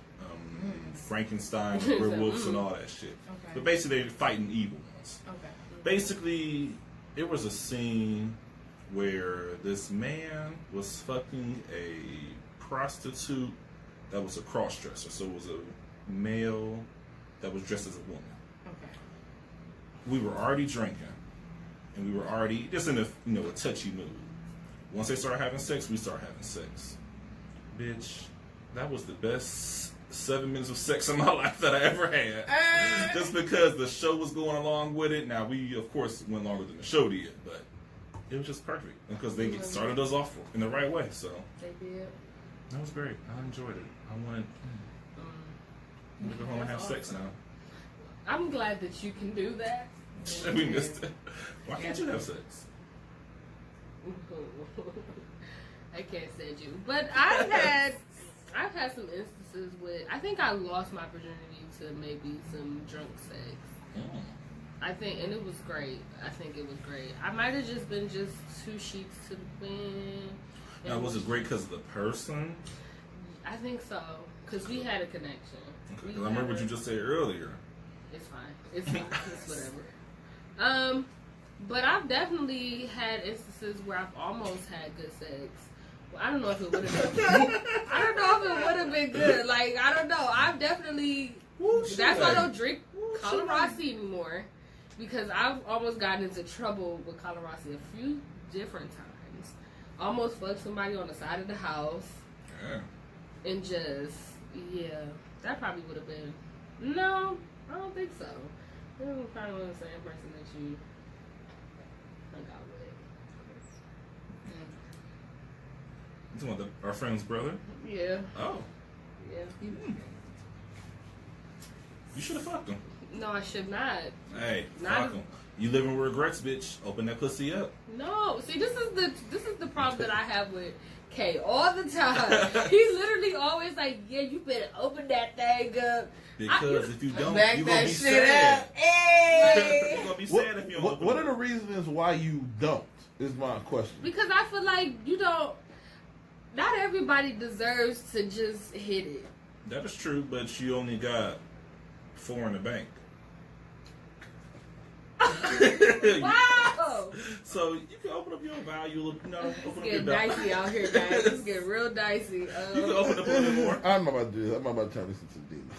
Frankenstein, werewolves, and all that shit. Okay. But basically, they're fighting evil ones. Okay. Basically, it was a scene where this man was fucking a prostitute that was a cross-dresser. So it was a male that was dressed as a woman. Okay. We were already drinking, and we were already just in a touchy mood. Once they started having sex, we started having sex. Bitch, that was the best 7 minutes of sex in my life that I ever had. Just because the show was going along with it. Now, we, of course, went longer than the show did, but it was just perfect. Because they started us off in the right way, so They did. that was great. I enjoyed it. I wanted to go home and have sex now. I'm glad that you can do that. We missed it. Why can't you have sex? I can't stand you. But I've had some instances with, I think I lost my virginity to maybe some drunk sex. I think, and it was great. I think it was great. I might have just been just two sheets to the wind. Now, was it great because of the person? I think so, because we had a connection. Okay, 'cause I remember what you just said earlier. It's fine. It's fine. It's whatever. But I've definitely had instances where I've almost had good sex. Well, I don't know if it would have been. I don't know if it would have been good. Like, I don't know. I've definitely. That's why I don't drink Colorasi anymore, because I've almost gotten into trouble with Colorasi a few different times. Almost fucked somebody on the side of the house. Yeah. And just, that probably would have been. No, I don't think so. It was probably one of the same person that you hung out with. You talking about our friend's brother? Yeah. Oh, Yeah. you should have fucked him. No, I should not. Hey, Not- fuck him. You living with regrets, bitch. Open that pussy up. No. See, this is the problem that I have with K all the time. He's literally always like, yeah, you better open that thing up. Because if you don't, Back you're gonna that be shit sad. up. Hey! You're gonna be sad if you don't open What it are the up. reasons why you don't? Is my question. Because I feel like you don't. Not everybody deserves to just hit it. That is true, but you only got 4 in the bank. Wow. So you can open up your value, open up It's your getting dicey out here, guys. It's getting real dicey. You can open up a little more. I'm about to do this. I'm about to turn this into demon.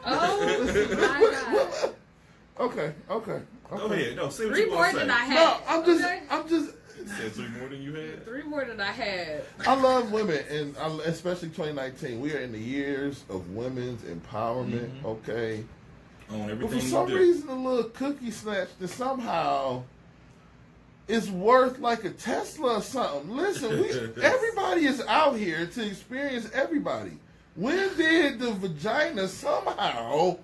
Oh my God. Okay. Go ahead. No, say what Three you more want to than say. I had. No, I'm just. You said 3 more than you had? 3 more than I had. I love women, and especially 2019. We are in the years of women's empowerment. Mm-hmm. Okay. On everything But for you some do. reason, a little cookie snatch that somehow is worth like a Tesla or something. Listen, everybody is out here to experience everybody. When did the vagina somehow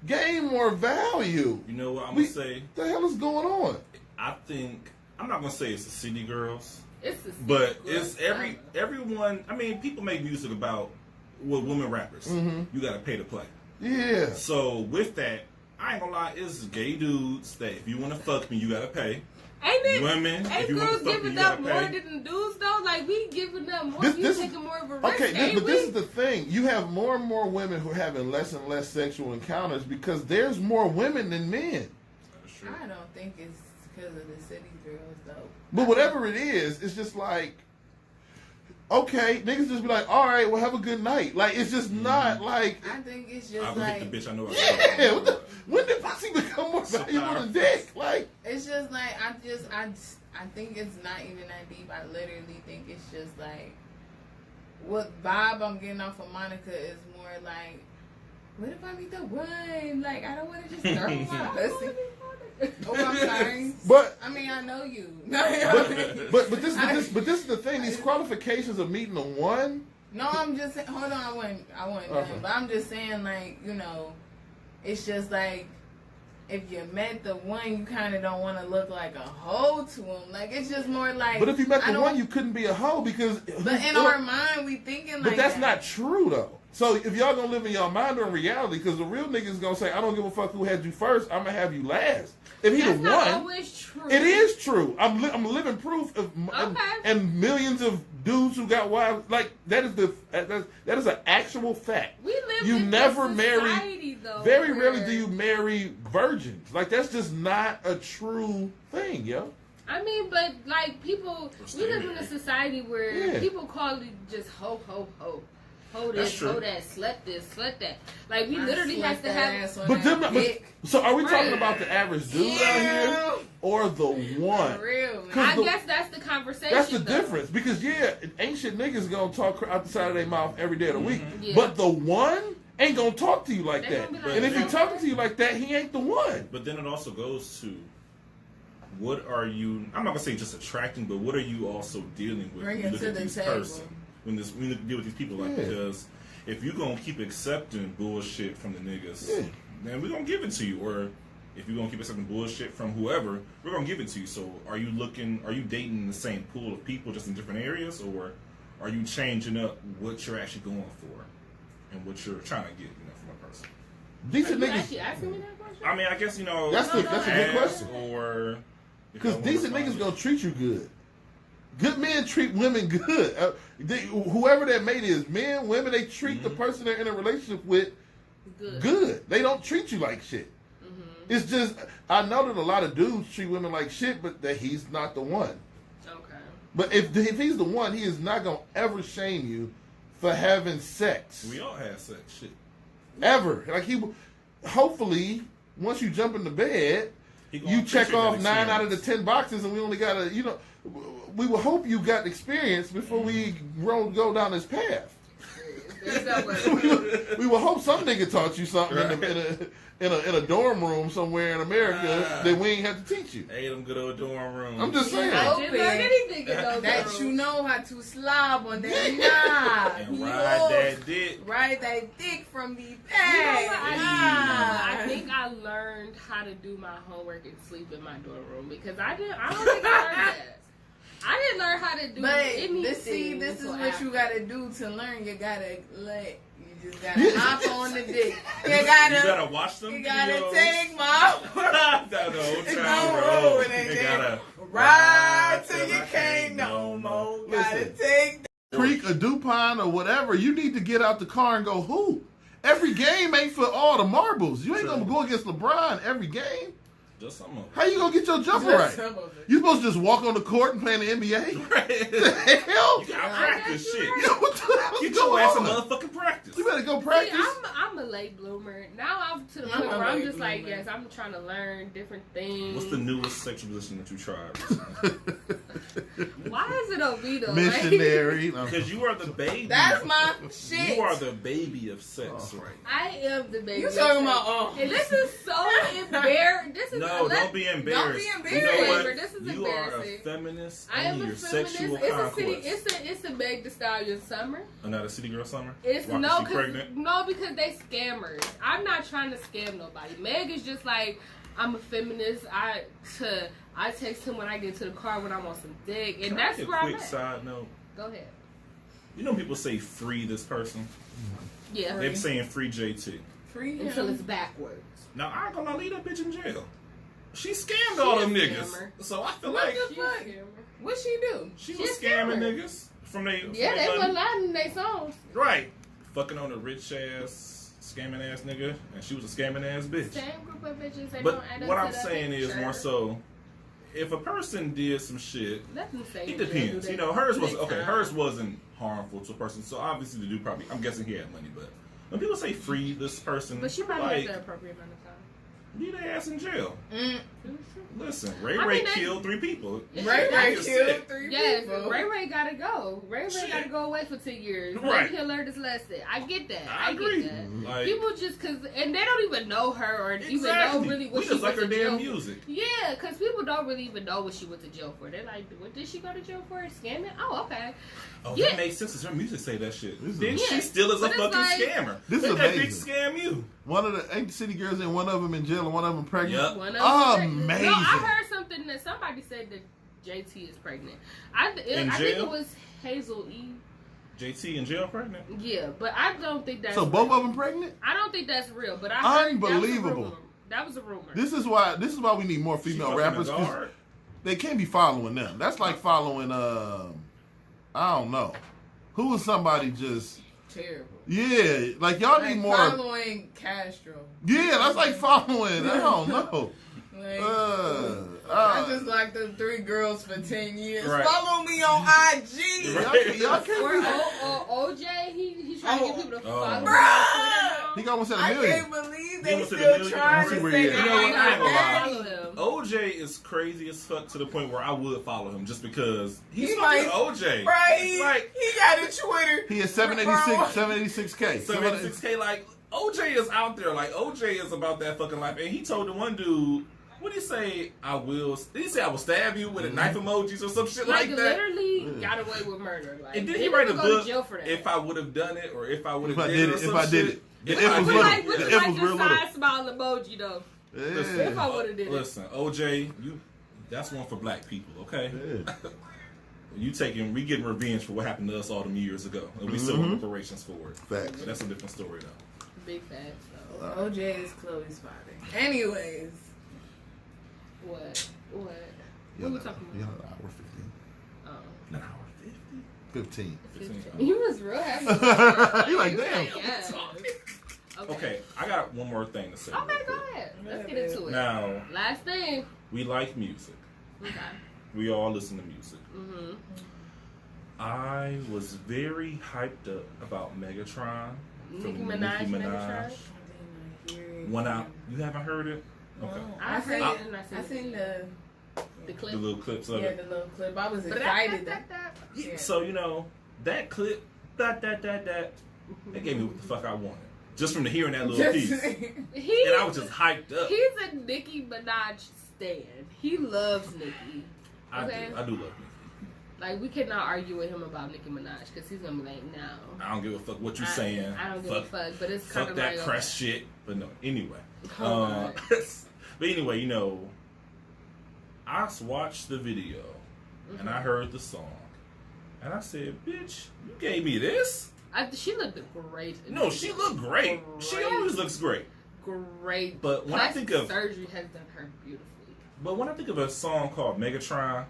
gain more value? You know what I'm going to say? What the hell is going on? I think, I'm not going to say it's the city girls. It's the But it's everyone, I mean, people make music about women rappers. Mm-hmm. You got to pay to play. Yeah. So with that, I ain't gonna lie, it's gay dudes that if you want to fuck me, you got to pay. Ain't it? Women, if Ain't you want girls to fuck me, giving you up got to more pay. than the dudes though? Like we giving up more. This You is- taking more of a risk. Okay, ain't but we? this is the thing. You have more and more women who are having less and less sexual encounters because there's more women than men. That's true. I don't think it's because of the city girls though. But whatever it is, it's just like, okay, niggas just be like, all right, well, have a good night. Like, it's just not like, I think it's just I'll go like hit the bitch I know. yeah, when did pussy become more valuable than dick? Like, it's just like I think it's not even that deep. I literally think it's just like what vibe I'm getting off of Monica is more like, what if I meet the one? Like I don't want to just throw my pussy. Oh, I'm sorry. but I mean, I know you. but this is the thing. These qualifications of meeting a one. No, I'm just hold on. I wasn't done, but I'm just saying, like, you know, it's just like if you met the one, you kind of don't want to look like a hoe to him. Like it's just more like. But if you met the one, you couldn't be a hoe because. But in our mind, we thinking like. But that's that. not true though. So if y'all gonna live in your mind or in reality, because the real nigga's gonna say, I don't give a fuck who had you first. I'm gonna have you last. If he That's the not one, always true. it is true. I'm living proof of and millions of dudes who got wives. Like that is an actual fact. We live You in never this marry. society, though, Very where- rarely do you marry virgins. Like that's just not a true thing, yo. I mean, but like people, we live in a society where people call it just ho ho ho. Ho this, ho that, slut this, slut that. Like we literally have to have. But so are we talking Right. about the average dude out here or the one? For real, man. I guess that's the conversation. That's the though. difference because ancient niggas gonna talk out the side of their mouth every day of the week, Yeah. but the one ain't gonna talk to you like They that. gonna be like, And if he "Yeah." talking to you like that, he ain't the one. But then it also goes to what are you? I'm not gonna say just attracting, but what are you also dealing with? Bring when you it look to at the these table. person when you deal with these people like Yeah. because if you're gonna keep accepting bullshit from the niggas, Yeah. then we're gonna give it to you. Or if you're gonna keep accepting bullshit from whoever, we're gonna give it to you. So are you dating the same pool of people just in different areas, or are you changing up what you're actually going for and what you're trying to get, from a person? Decent Are you niggas, actually asking me that question? I mean, I guess that's a good question. Or Because decent niggas gonna treat you good. Good men treat women good. Whoever that mate is, men, women, they treat the person they're in a relationship with good. They don't treat you like shit. It's just, I know that a lot of dudes treat women like shit, but that he's not the one. Okay. But if he's the one, he is not going to ever shame you for having sex. We all have sex, shit. Ever. Like hopefully, once you jump into bed, He gonna you check appreciate off that 9 out of the experience. 10 boxes and we only got we will hope you got experience before we go down this path. There's that word. We will hope some nigga taught you something in a dorm room somewhere in America that we ain't have to teach you. Hey, them good old dorm rooms. I'm just saying. I didn't learn anything in those that rooms. you know how to slob on that knob. And ride that dick. Ride that dick from the You know back. what I think I learned how to do my homework and sleep in my dorm room because I don't think I learned that. I didn't learn how to do anything. This is until what after. you gotta do to learn. You just gotta hop on the dick. You gotta watch them. You gotta videos. take my That the whole It's time, gonna bro. roll and You then gotta ride till you can't no more. Gotta Listen. take Creek or DuPont or whatever, you need to get out the car and go hoop. Every game ain't for all the marbles. You ain't gonna go against LeBron every game. Just some of it. How you gonna get your jumper Just right? some of it. You supposed to just walk on the court and play in the NBA? Right. The hell? You gotta practice shit. Yo, what the hell's Get your going ass some on? motherfucking practice. You better go See, practice. I'm a late bloomer. Now I'm to the I'm point a where I'm late just like, bloomer. yes, I'm trying to learn different things. What's the newest sexual position that you tried? Why is it Oviedo? Missionary. No. Because you are the baby. That's my shit. You are the baby of sex, right? I am the baby. You talking about And this is so embarrassing. This is No, don't be embarrassed. Don't be embarrassed. You know what? This is You are a embarrassing. feminist I am in a your feminist. sexual It's a conquest. city. It's a Meg Thee Stallion summer. Another city girl summer? It's Why, 'cause no, she pregnant? because they scammers. I'm not trying to scam nobody. Meg is just like, I'm a feminist. I text him when I get to the car when I'm on some dick, and Can that's I get where a I'm quick at. side note? Go ahead. You know people say free this person? Yeah. They're saying free JT. Free Until him. it's backwards. Now, I ain't gonna leave that bitch in jail. She scammed all She a them niggas. scammer. So I feel What like the She's a fuck? scammer. What she do? she She was a scamming scammer. niggas from they Yeah, they money. wasn't lying in their songs. Right. Fucking on a rich ass, scamming ass nigga, and she was a scamming ass bitch. Same group of bitches. They But don't add up what to I'm that saying is picture. more so, if a person did some shit, Let them say it they'll depends. do You that know, hers was next okay. time. Hers wasn't harmful to a person, so obviously the dude probably. I'm guessing he had money, but when people say free this person, But she probably like, had the appropriate amount of time. leave their ass in jail. Mm. Listen, Ray I Ray mean, they- killed 3 people. Ray Ray Just killed said. 3 Yes, people. Ray Ray gotta go. Ray Shit. gotta go away for 10 years. Right. Maybe he'll learn his lesson. I get that. I agree. get that. Like, People just and they don't even know her or even exactly. know really what We she just like went her to damn jail music. for. Yeah, because people don't really even know what she went to jail for. They're like, what did she go to jail for? Scamming? Oh, okay. Oh, Yeah. that makes sense. 'Cause her music say that shit. This is- Then Yeah. she still is a But it's fucking like- scammer. This is Let that bitch amazing. scam you. One of the 8 city girls and one of them in jail and one of them pregnant. Yep. One of them is Amazing. pregnant. No, I heard something that somebody said that JT is pregnant. I think jail? it was Hazel E. JT in jail pregnant? Yeah, but I don't think that's So both real. of them pregnant? I don't think that's real, but I heard Unbelievable. That was a rumor. This is why we need more She female fucking a rappers. 'Cause guard? they can't be following them. That's like following I don't know. Who was somebody just Terrible. yeah, like y'all need Like more. following Castro. Yeah, that's like following. I don't know. Like, I I just like the 3 girls for 10 years. Right. Follow me on IG. y'all or can't be. OJ, he's trying to get people to follow him on Bruh! He got almost at I a million. can't believe He they almost hit a still million. trying Let's see to where say he that at. You know what? ain't I ain't gonna lie. Follow him. OJ is crazy as fuck to the point where I would follow him just because he's He fucking might- OJ. Right? Like, He got a Twitter. He is 786K. 76K, like, OJ is out there. Like, OJ is about that fucking life. And he told the one dude, what did he say? Did he say I will stab you with a knife emojis or some shit like that? literally got away with murder. Like, And did they he write a didn't go to book jail for that. if I would have done it or if I would If have I did did it or it, some if I did shit? it. If It I was did little. like, with The the, F like was the real little. side smile emoji though. Listen, If I would have did it. Listen, OJ, that's one for black people, okay? Yeah. We getting revenge for what happened to us all them years ago. And we still want reparations for it. Facts. But that's a different story though. Big facts though. OJ is Chloe's father. Anyways. What? What Y'all we know, talking y'all about? know, hour 15. Oh. An hour 50? 15. He was real happy. He like, damn. Yes. Okay, I got one more thing to say. Okay, real go quick. ahead. Let's get into it. Now, Last thing. we like music. Okay. We all listen to music. Mm-hmm. I was very hyped up about Megatron Nicki from Minaj, Nicki Megatron? Minaj. Went out. You haven't heard it? Okay. I heard it and I seen the clip. The little clips of yeah, it. the little clip. I was But excited. Yeah, so, you know, that clip, that gave me what the fuck I wanted. Just from hearing that little piece. And I was just hyped up. He's a Nicki Minaj stan. He loves Nicki. I Okay. do love Nicki. Like, we cannot argue with him about Nicki Minaj because he's gonna be like, no. I don't give a fuck what you saying. I don't give a fuck, but it's kind Fuck of that like press shit. But no, anyway. Oh, God. But anyway, you know, I watched the video and I heard the song. And I said, bitch, you gave me this? She looked great. No, she looked great. She Great. always looks great. Great. But when I think of surgery has done her beautifully. But when I think of a song called Megatron,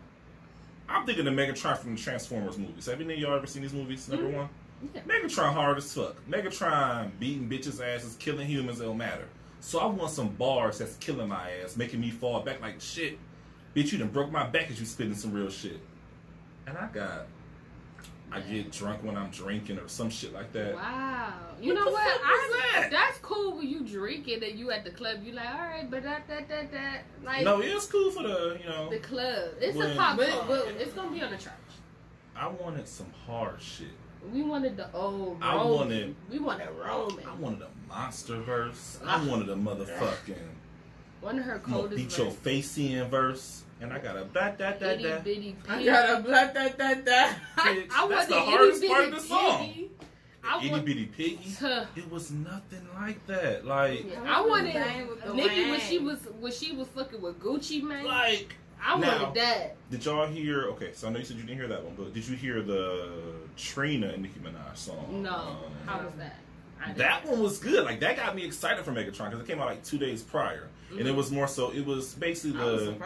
I'm thinking of Megatron from the Transformers movies. Have any of y'all ever seen these movies? Number one? Yeah. Megatron hard as fuck. Megatron beating bitches' asses, killing humans, it don't matter. So I want some bars that's killing my ass, making me fall back like shit. Bitch, you done broke my back as you spitting some real shit. And I get drunk when I'm drinking or some shit like that. Wow. You know what? That's cool when you drinking and you at the club. You like, all right, but that. Like, no, it's cool for the, the club. It's a pop song. It's going to be on the church. I wanted some hard shit. We wanted the old Roman. We wanted Roman. I wanted a monster verse. I wanted a motherfucking... One of her coldest beat your face in verse. And I got a blah, da, da, da. I got a blah, da, da, da. That's the hardest part of the song. Itty bitty piggy. It was nothing like that. Like, I wanted Nicki when she was fucking with Gucci Mane. Like, I wanted that. Did y'all hear? Okay, so I know you said you didn't hear that one, but did you hear the Trina and Nicki Minaj song? No. How was that? That one was good. Like, that got me excited for Megatron because it came out like 2 days prior. Mm-hmm. And it was more so, it was basically the hood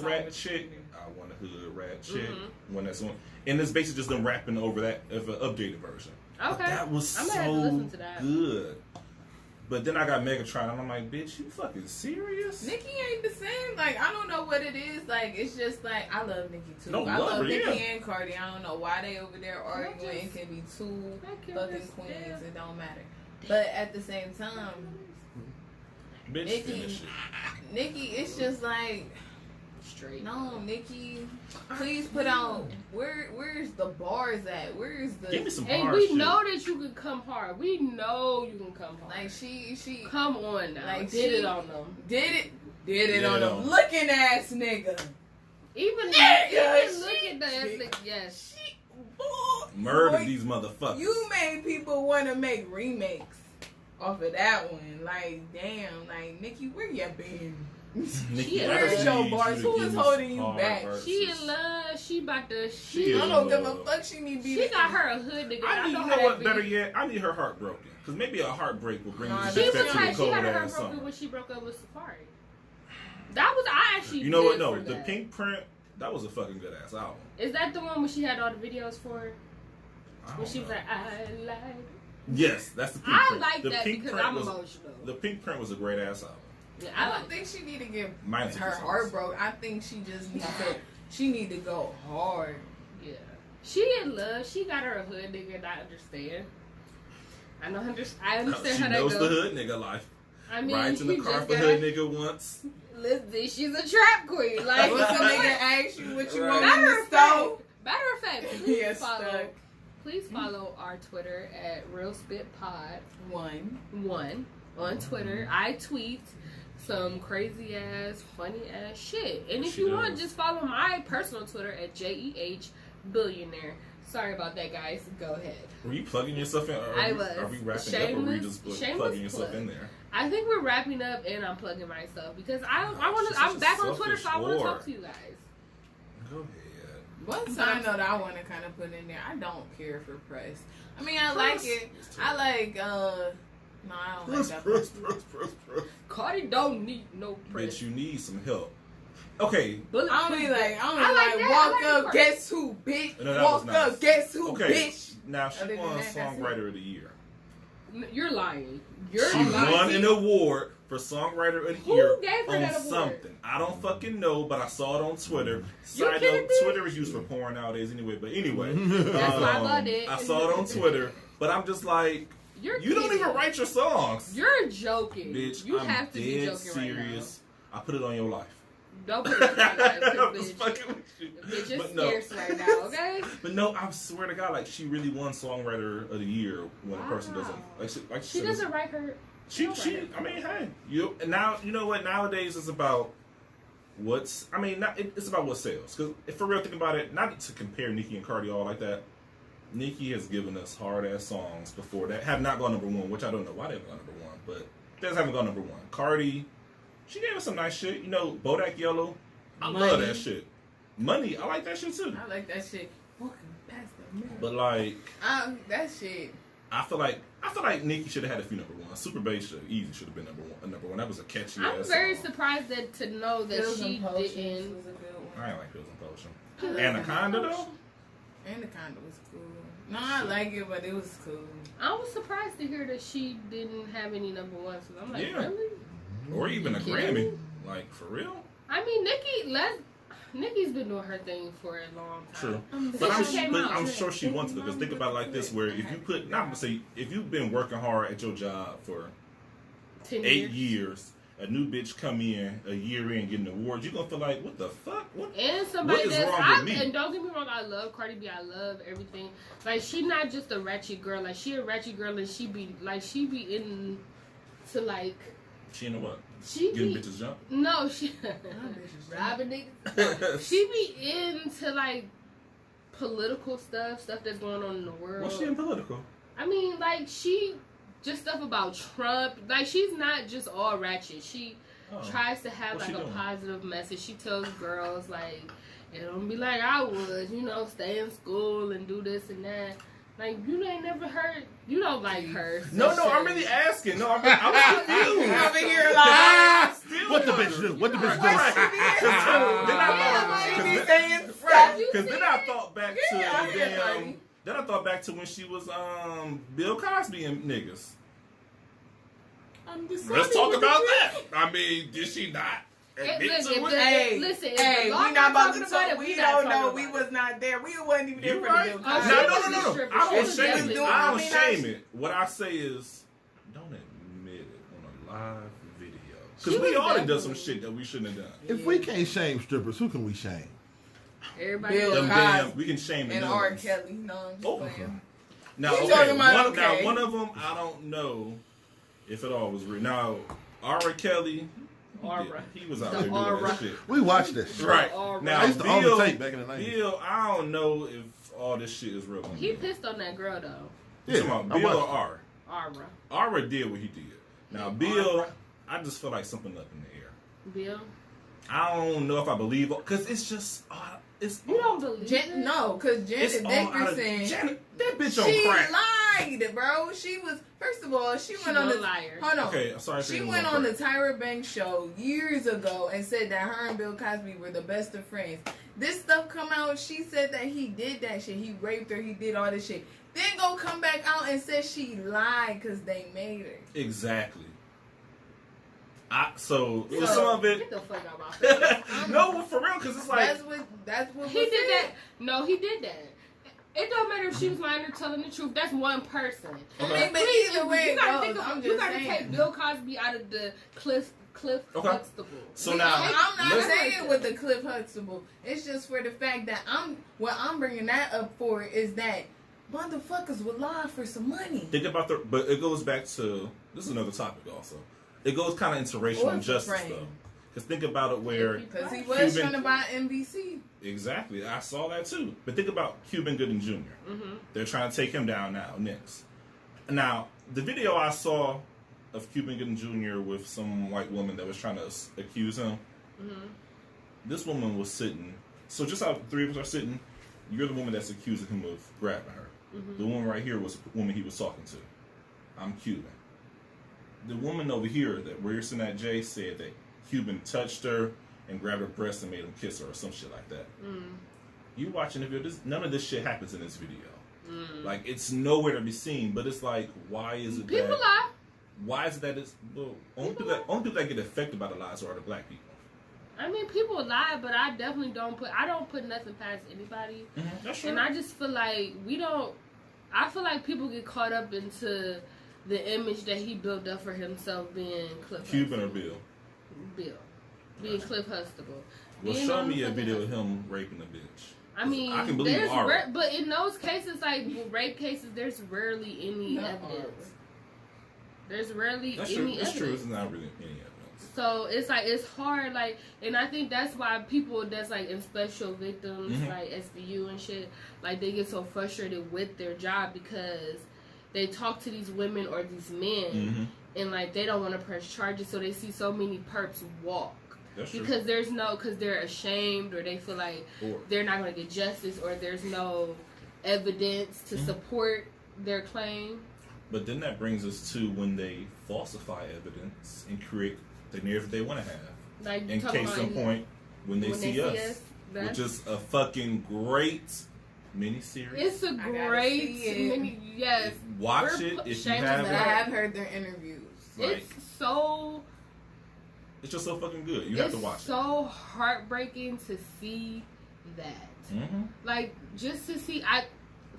rat chick. I want a hood rat chick. Mm-hmm. When that's one. And it's basically just them rapping over that of an updated version. Okay. But that was so good. But then I got Megatron and I'm like, bitch, you fucking serious? Nicki ain't the same. Like, I don't know what it is. Like, it's just like, I love Nicki too. I love Nicki and Cardi. I don't know why they over there arguing. It can be two fucking queens. It don't matter. But at the same time, Nicki, it's just like, straight. No, Nicki, please put out, where's the bars at? Where's the... Give me some bars. Hey, we know that you can come hard. We know you can come hard. Like, she come on now. Like, did it on them. Did it on them. Looking ass nigga. Even look at the ass nigga. Yes. Murdered these motherfuckers. You made people want to make remakes off of that one. Like, damn. Like, Nicki, where you been? Nicki, where's your bars? Who is holding you back? She in love. She about to. I don't give a fuck. She need to be. She got her a hood nigga. You know what? Better yet, I need her heart broken. Because maybe a heartbreak will bring this back to the cold had her ass broken song. when she broke up with Safari. That was I actually. You know what? No, the Pink Print. That was a fucking good ass album. Is that the one where she had all the videos for? When she was like, I like. Yes, that's the Pink Print. I like that because I'm emotional. The Pink Print was a great ass album. Yeah, I don't think she need to get her heart broke. I think she just needs to. She need to go hard. Yeah, she in love. She got her a hood nigga, and I understand. I understand how that goes. She knows the hood nigga life. I mean, rides in the car for hood nigga once. Listen, she's a trap queen. Like, when some nigga asks you what you want in the stove. Matter of fact, please follow our Twitter at RealSpitPod 1 on Twitter. I tweet some crazy ass, funny ass shit. And if you want, just follow my personal Twitter at JEHBillionaire. Sorry about that, guys. Go ahead. Were you plugging yourself in? I was. Are we wrapping up, or were you just plugging yourself in there? I think we're wrapping up, and I'm plugging myself because I'm back on Twitter, so I want to talk to you guys. Go ahead. One side note I want to kind of put in there. I don't care for press. I mean, I like it. I like. No, I don't like that. Press. Cardi don't need no press. But you need some help. Okay. I don't like walk up, guess who, bitch. No, walk up, guess who, bitch. Now she won Songwriter of the Year. You're lying. She won an award for Songwriter of the Year on something. I don't fucking know, but I saw it on Twitter. Side note, Twitter is used for porn nowadays anyway. But anyway, that's why I loved it. I saw it on Twitter, but I'm just like, you don't even write your songs. You're joking, bitch. You I'm have to be joking serious. Right now. I put it on your life. Don't put it on my life, I'm just fucking with you. Bitch, you're scarce right now, okay? But no, I swear to God, like, she really won Songwriter of the Year when a person doesn't she doesn't write her. She I mean, hey, and now you know what? Nowadays it's about it's about what sells. Because if for real, think about it. Not to compare Nicki and Cardi all like that. Nicki has given us hard ass songs before that have not gone number one, which I don't know why they've gone number one, but they haven't gone number one. Cardi, she gave us some nice shit. You know, Bodak Yellow, I love that shit. Money, I like that shit too. I like that shit. Walking past the mirror. But like, that shit. I feel like Nicki should have had a few number ones. Super Bass should have been number one. That was a catchy ass I'm very surprised to know that she didn't. Was a good one. I ain't like Pills and Potion. Anaconda though. Anaconda was cool. No, I like it, but it was cool. I was surprised to hear that she didn't have any number ones. So I'm like, really? Or even a Grammy. Like, for real? I mean, Nicki's been doing her thing for a long time. True. But I'm sure she wants to. Because think about it like this, where if you put, not gonna say, if you've been working hard at your job for 8 years, a new bitch come in a year in getting an award, you're gonna feel like, what the fuck? What is wrong with me? And don't get me wrong, I love Cardi B. I love everything. Like, she not just a ratchet girl. Like, she a ratchet girl, and she be into like. She into what? She getting bitches jump? No, she robbing niggas. She be into like political stuff that's going on in the world. What's she in political? I mean, like, she just stuff about Trump. Like, she's not just all ratchet. She tries to have like a positive message. She tells girls like, don't be like I was, stay in school and do this and that. Like, you ain't never heard. You don't like her. No, I'm really asking. No, I'm confused. Over here like, what the bitch do? What the bitch do? Because then I thought back to the damn. Then I thought back to when she was Bill Cosby and niggas. Let's talk about that. I mean, did she not? Listen, we not about to talk. We don't know. We was not there. We wasn't even there for the Bill Cosby. No. I don't shame it. What I say is, don't admit it on a live video. Because we all done some shit that we shouldn't have done. If we can't shame strippers, who can we shame? Everybody. Bill Cosby. We can shame the and R. Kelly. No, I'm just playing. Now, one of them, I don't know if it all was real. Now, R. Kelly. He was out there doing that shit. We watched this. Right. Now, I used to own the tape back in the 90s. Bill, I don't know if all this shit is real. He pissed on that girl, though. Yeah, talking about Bill or R? Ara. Ara did what he did. Now, Bill, I just feel like something up in the air. Bill? I don't know if I believe it, because it's just... you don't believe it? No, because Janet Dickerson... That bitch on crack. She lied, bro. She was... First of all, she went on the... liar. Hold on. Okay, I'm sorry. She went on the Tyra Banks show years ago and said that her and Bill Cosby were the best of friends. This stuff come out, she said that he did that shit. He raped her. He did all this shit. Then go come back out and say she lied because they made her. Exactly. So some of it... Get the fuck out of my face. No, for real, because it's like... That's what he did that. No, he did that. It don't matter if she was lying or telling the truth. That's one person. Okay. I mean, but either way, you gotta take Bill Cosby out of the Cliff Huxtable. So now, I'm not saying with the Cliff Huxtable. It's just for the fact that what I'm bringing that up for is that motherfuckers would lie for some money. Think about but it goes back to, this is another topic also. It goes kind of into racial injustice though. Because think about it where... Because he was trying to buy NBC. Exactly. I saw that too. But think about Cuban Gooding Jr. Mm-hmm. They're trying to take him down now, next. Now, the video I saw of Cuban Gooding Jr. with some white woman that was trying to accuse him, this woman was sitting... So just how the three of us are sitting, you're the woman that's accusing him of grabbing her. Mm-hmm. The woman right here was the woman he was talking to. I'm Cuban. The woman over here that we're sitting at Jay said that Cuban touched her and grabbed her breast and made him kiss her or some shit like that. You watching the video, none of this shit happens in this video. Like, it's nowhere to be seen, but it's like, why is it people lie. Why is it that it's... Well, only people that get affected by the lies are the black people. I mean, people lie, but I definitely don't put nothing past anybody. Mm-hmm. That's true. And I just feel like I feel like people get caught up into the image that he built up for himself being Cliff Cuban Huxtable. Or Bill? Bill. Being Cliff Huxtable. Well, show me a video of him raping a bitch. I mean, I can believe but in those cases, like rape cases, there's rarely any evidence. There's rarely any evidence. That's true. It's not really any evidence. So it's like, it's hard, like, and I think that's why people that's like in special victims, like SVU and shit, like they get so frustrated with their job because they talk to these women or these men and like they don't want to press charges, so they see so many perps walk. That's because true. Because they're ashamed or they feel like they're not going to get justice or there's no evidence to support their claim. But then that brings us to when they falsify evidence and create the narrative they want to have. Like, in case in point, when they see us, which is a fucking great miniseries. It's a great mini. Yes, Watch it if you haven't. I have heard their interviews. Like, it's just so fucking good. You have to watch it. It's so heartbreaking to see that. Mm-hmm. Like, just to see.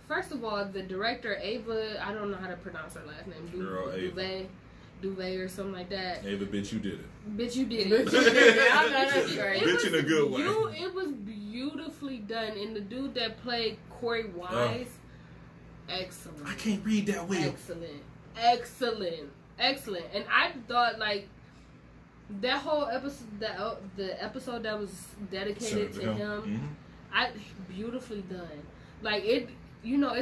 First of all, the director Ava, I don't know how to pronounce her last name. Duvet or something like that. Ava, bitch, you did it. Bitch, you did it. I know that's right. Bitch in a good way. It was beautifully done, and the dude that played Corey Wise, excellent. I can't read that well. Excellent. And I thought like that whole episode, the episode that was dedicated to him, beautifully done. Like it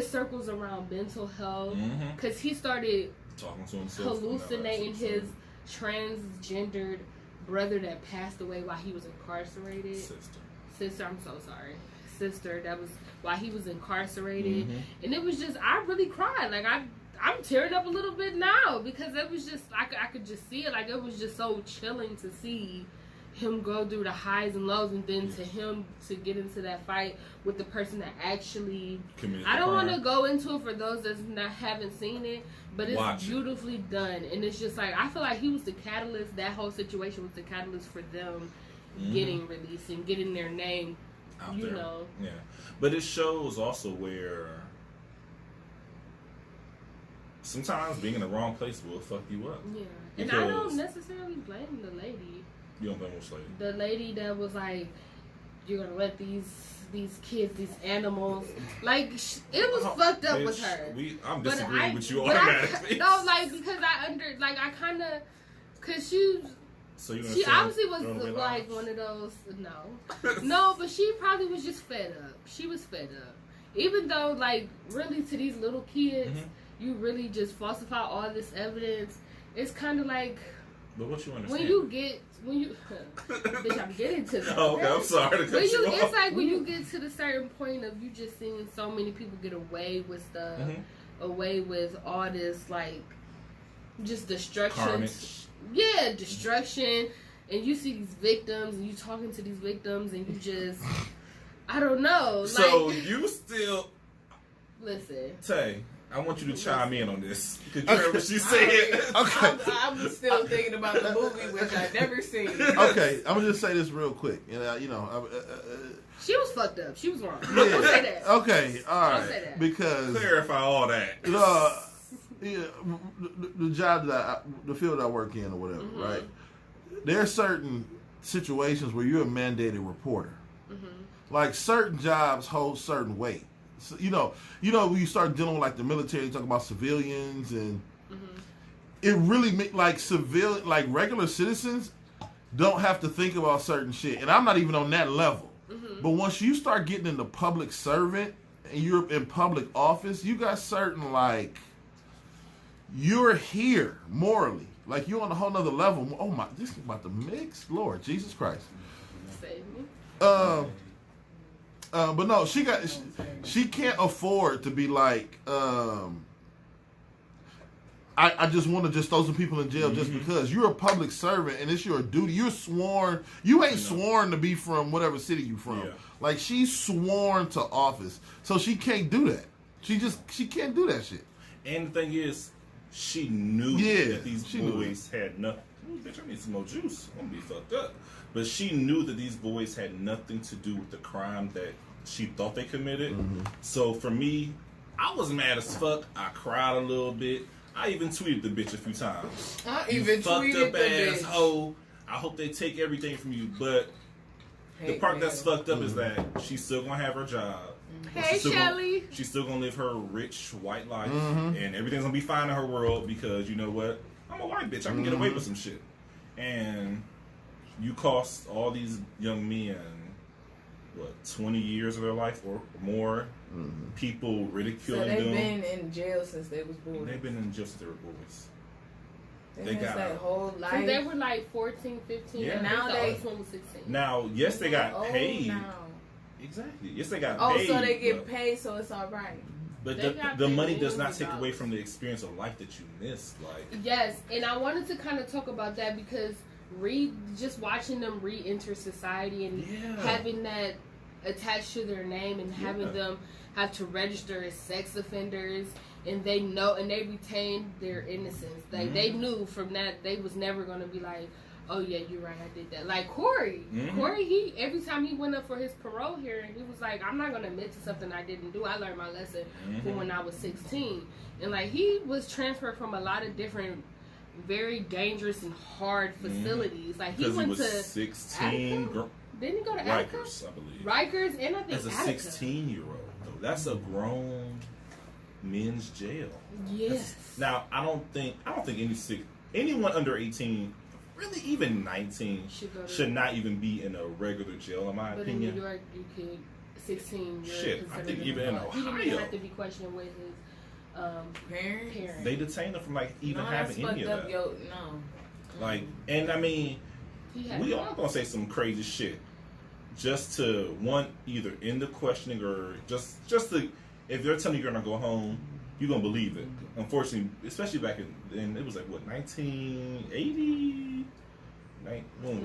circles around mental health because he started talking to himself, hallucinating his transgendered brother that passed away while he was incarcerated. Sister, I'm so sorry. Sister, that was while he was incarcerated, and it was just I really cried. Like I'm tearing up a little bit now because it was just I could just see it. Like it was just so chilling to see him go through the highs and lows, and then to him to get into that fight with the person that actually committed. I don't want to go into it for those that haven't seen it, but it's beautifully done, and it's just like I feel like he was the catalyst. That whole situation was the catalyst for them getting released and getting their name out there. Yeah, but it shows also where sometimes being in the wrong place will fuck you up. Yeah, and I don't necessarily blame the lady. You don't blame which lady? The lady that was like, "You're gonna let these kids, these animals," like it was fucked up with her. I'm disagreeing with you automatically. No, like because I kind of, cause she obviously was like one of those. No, but she probably was just fed up. She was fed up, even though like really to these little kids, you really just falsify all this evidence. It's kind of like. But what you understand? When you bitch, I'm getting to that. Oh, okay, I'm sorry to cut you off. It's like when you get to the certain point of you just seeing so many people get away with stuff, away with all this like just destruction. Carnage. Yeah, destruction, and you see these victims, and you talking to these victims, and you just I don't know. So like, you still listen, Tay. I want you to chime in on this. Because you heard what she said. I was still thinking about the movie, which I never seen. Okay, I'm going to just say this real quick. She was fucked up. She was wrong. Yeah. Don't say that. Okay, all right. Don't say that. Because... Clarify all that. The job the field I work in or whatever, right? There are certain situations where you're a mandated reporter. Like certain jobs hold certain weight. So, when you start dealing with like the military, you talk about civilians, and it really like regular citizens don't have to think about certain shit. And I'm not even on that level. But once you start getting into public servant and you're in public office, you got certain like you're here morally, like you're on a whole nother level. Oh my, this is about to mix, Lord Jesus Christ. Save me. But no, she can't afford to be like, I just want to just throw some people in jail just because you're a public servant and it's your duty. You're sworn. You ain't sworn to be from whatever city you from. Yeah. Like she's sworn to office, so she can't do that. She can't do that shit. And the thing is, she knew that these boys had nothing. Ooh, bitch, I need some more juice. I'm gonna be fucked up. But she knew that these boys had nothing to do with the crime that she thought they committed. So for me, I was mad as fuck. I cried a little bit. I even tweeted the bitch a few times. Fucked up ass hoe. I hope they take everything from you. But the part that's fucked up is that she's still gonna have her job. Hey, Shelly. She's still gonna live her rich white life, and everything's gonna be fine in her world because you know what? I'm a white bitch. I can get away with some shit. And you cost all these young men, 20 years of their life or more. People ridiculing them. So they've been in jail since they was boys. They've been in jail since they were boys. They got their whole life. Since they were like 14, 15, and now the oldest one was 16. Now, yes, they got paid. Now. Exactly. Yes, they got Oh, paid. so they get paid, so it's all right. But the money does not take away from the experience of life that you missed. Like yes, and I wanted to kind of talk about that because just watching them re-enter society and having that attached to their name and having them have to register as sex offenders, and they know and they retained their innocence. Like they knew from that they was never gonna be like, oh yeah, you're right, I did that. Like Corey, he every time he went up for his parole hearing, he was like, I'm not gonna admit to something I didn't do. I learned my lesson from when I was 16, and like he was transferred from a lot of different very dangerous and hard facilities. Like he went to 16. Didn't he go to Rikers, I believe. Rikers, and I think as a Attica. 16-year-old, though, that's a grown men's jail. Yes. Now I don't think anyone under 18, really even 19, should not even be in a regular jail, in my opinion. But in New York, you could 16. Shit, I think even in Ohio, he didn't even have to be questioned with his parents. They detained him from like even having any of that. No. Like, and I mean, we all gonna say some crazy shit just to either end the questioning or just to, if they're telling you you're gonna go home, you're gonna believe it. Unfortunately, especially back in it was like what 1980. When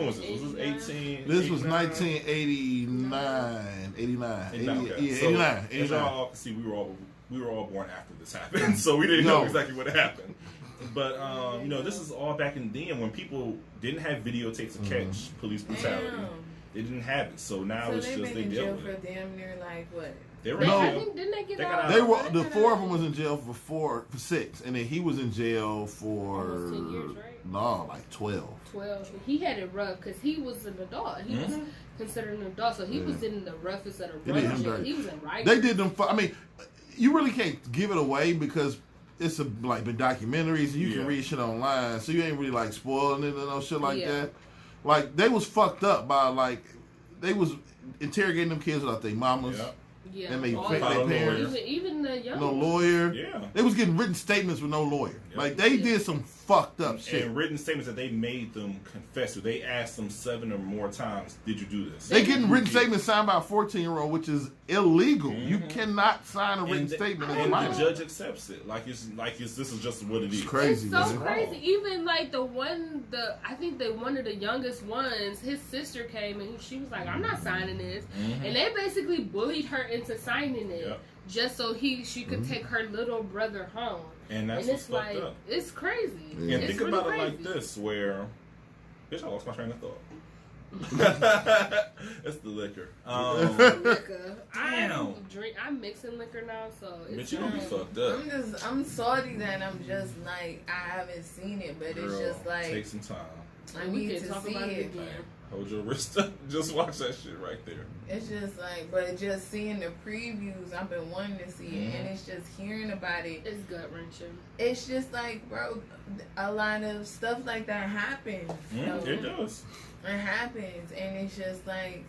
was this? Was this 18? This was 1989. 89. 89. As y'all can see, we were all born after this happened, so we didn't know exactly what happened. But this is all back in then when people didn't have videotapes to catch police brutality. They didn't have it, so now it's just they deal with it. For damn near like what? They were I think, didn't they get out? They were the four of them was in jail for 6, and then he was in jail for almost 10 years, right? No, like 12. 12. He had it rough because he was an adult. He was considered an adult, so he was in the roughest of the rough shit. He was in Rikers. They did them. I mean, you really can't give it away because it's like been documentaries and you can read shit online, so you ain't really like spoiling it and no shit like that. Like they was fucked up by like they was interrogating them kids without their mamas. Yeah, and they parents. Even the young no lawyer. Yeah. They was getting written statements with no lawyer. Yep. Like they did some fucked up shit. And written statements that they made them confess to. They asked them 7 or more times, "Did you do this?" They getting written statements signed by a 14-year-old, which is illegal. You cannot sign a written statement. And the judge accepts it. This is just what it is. It's crazy. It's so crazy. Even like I think one of the youngest ones, his sister came and she was like, "I'm not signing this," and they basically bullied her into signing it just so she could take her little brother home. And that's what's fucked up. It's crazy. And it's think really about crazy. it like this, where bitch, I lost my train of thought. It's the liquor. Liquor. Damn. I'm mixing liquor now, so Bitch, you gonna be fucked up. I'm salty that I'm just like I haven't seen it, but Girl, it's just like take some time. I need to see it. Hold your wrist up. Just watch that shit right there. It's just like, but just seeing the previews, I've been wanting to see it, and it's just hearing about it. It's gut wrenching. It's just like, bro, a lot of stuff like that happens. It does. It happens, and it's just like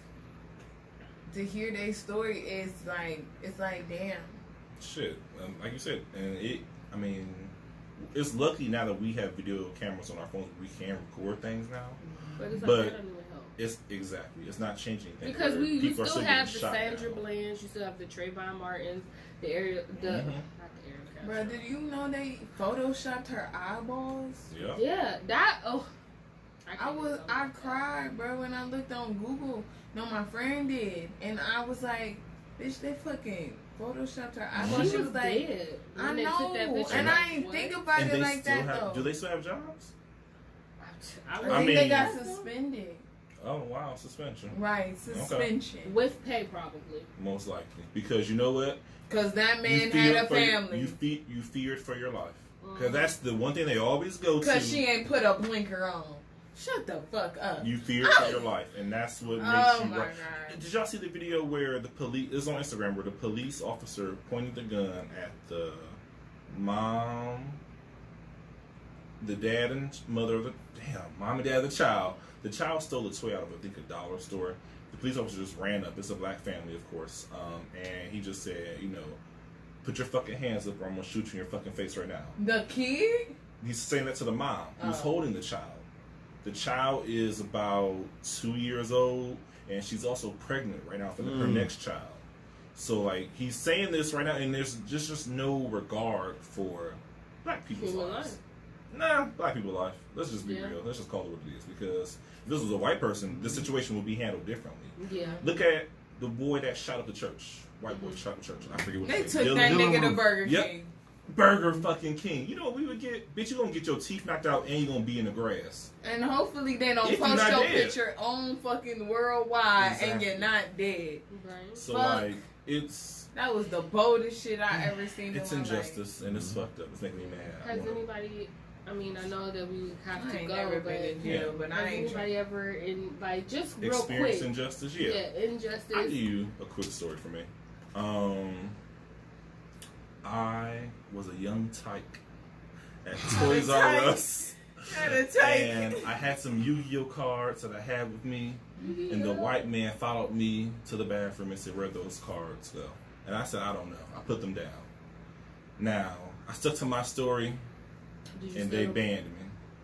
to hear their story is like it's like damn. Shit, like you said, and it's lucky now that we have video cameras on our phones. We can record things now, but it's it's not changing anything because you still have the Sandra Bland's, you still have the Trayvon Martins, the area, not the area. Bro, did you know they photoshopped her eyeballs? Yeah, that I cried, bro, when I looked on Google. No, my friend did, and I was like, bitch, they fucking photoshopped her eyeballs. She was like, dead. I know, and I ain't think about it like that though. Do they still have jobs? I think they got suspended. Oh wow, suspension. Right, suspension with pay probably. Most likely, because you know what? Because that man had a family. You feared for your life. Because that's the one thing they always go to. Because she ain't put a blinker on. Shut the fuck up. You feared for your life, and that's what makes you right. God. Did y'all see the video where the police is on Instagram where the police officer pointed the gun at the mom, the dad and mother of the mom and dad of the child. The child stole a toy out of I think a dollar store. The police officer just ran up. It's a black family, of course, and he just said, put your fucking hands up, or I'm gonna shoot you in your fucking face right now. The kid? He's saying that to the mom who's holding the child. The child is about 2 years old, and she's also pregnant right now for her next child. So, like, he's saying this right now, and there's just no regard for black people's lives. Nah, black people's life. Let's just be real. Let's just call it what it is. Because if this was a white person, the situation would be handled differently. Yeah. Look at the boy that shot up the church. White boy shot up the church. I forget what They his took name. that Dylan. nigga to Burger Yep. King. Burger fucking King. You know what we would get? Bitch, you gonna get your teeth knocked out and you gonna be in the grass. And hopefully they don't If you're post not your dead. picture on fucking worldwide and Exactly. you're not dead. Right. So Fuck. like it's That was the boldest shit I ever seen it's in my injustice and it's fucked up. It's making me mad. Has anybody? I mean, I know that we have life. I to ain't go, never but been in jail, but has I ain't anybody ever in like just real Experience quick? injustice? Yeah, Yeah. injustice. I'll give you a quick story for me. I was a young tyke at Toys R tyke. Us. And I had some Yu-Gi-Oh cards that I had with me, and the white man followed me to the bathroom and said, "Where'd those cards go?" And I said, "I don't know." I put them down. Now I stuck to my story, Did you and steal they them? banned me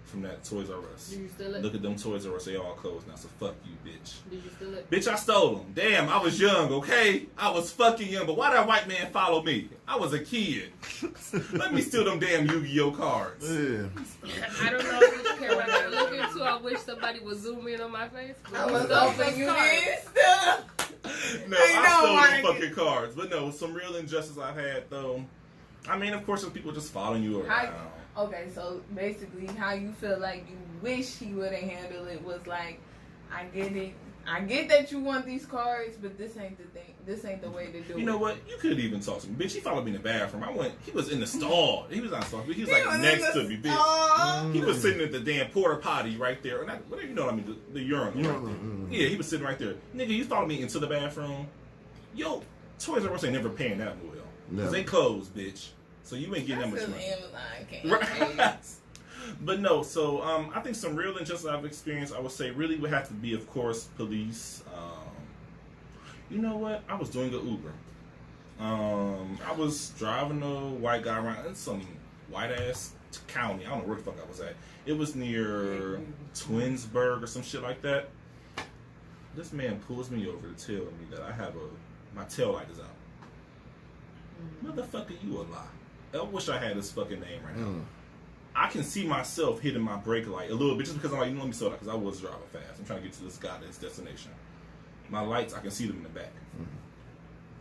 from that Toys R Us. Did you steal it? Look at them Toys R Us; they all closed now. So fuck you, bitch. Did you steal it? Bitch, I stole them. Damn, I was young, okay? I was fucking young, but why that white man follow me? I was a kid. Let me steal them damn Yu-Gi-Oh cards. Yeah. I don't know which camera I look into. I wish somebody would zoom in on my face. I was Those hoping you cards. did still. No, I I know, stole Mike. them fucking cards. But no, some real injustice I've had, though. I mean, of course, some people just following you around. Okay, so basically, how you feel like you wish he would have handled it was like, I get it. I get that you want these cards, but this ain't the thing. This ain't the way to do it. You know what? You could even talk to me. Bitch, he followed me in the bathroom. He was in the stall. He was not stall. He was like was next in to the me, bitch. stall. He was sitting at the damn porta potty right there. Not, whatever, you know what I mean? The urinal. Right there. Yeah, he was sitting right there. Nigga, you followed me into the bathroom. Yo, Toys R Us ain't never paying that well. Because they closed, bitch. So you ain't getting that much money. Amazon can't Right. But no, so I think some real injustice I've experienced, I would say, really would have to be, of course, police. You know what? I was doing an Uber. I was driving a white guy around in some white ass county. I don't know where the fuck I was at. It was near Twinsburg or some shit like that. This man pulls me over to tell me that I have my tail light is out. Motherfucker, you a lie. I wish I had this fucking name right now. I can see myself hitting my brake light a little bit just because I'm like, you know, let me slow down because I was driving fast. I'm trying to get to this goddamn destination. My lights, I can see them in the back.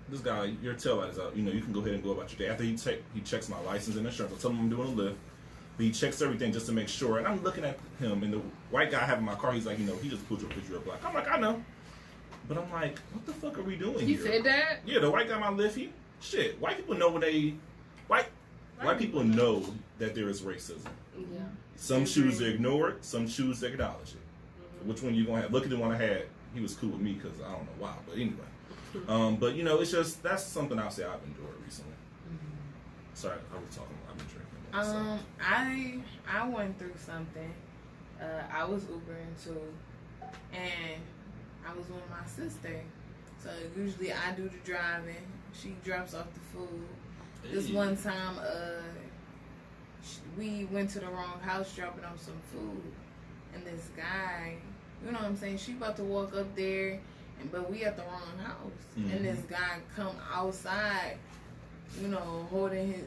This guy, your tail light is out. You know, you can go ahead and go about your day. After he checks my license and insurance. I tell him I'm doing a lift. But he checks everything just to make sure. And I'm looking at him, and the white guy having my car, he's like, you know, he just pulled your picture of black. I'm like, I know. But I'm like, what the fuck are we doing He here? said that? Yeah, the white guy my lift, shit. White people know when they... White people know that there is racism. Yeah. Some choose to ignore it. Some choose to acknowledge it. Which one you gonna have? Look at the one I had. He was cool with me because I don't know why. But anyway. But you know, it's just that's something I'll say I've endured recently. Sorry, I was talking. I've been drinking. I went through something. I was Ubering too, and I was with my sister. So usually I do the driving. She drops off the food. This one time, we went to the wrong house dropping off some food, and this guy, you know what I'm saying, she about to walk up there, but we at the wrong house, and this guy come outside, you know, putting his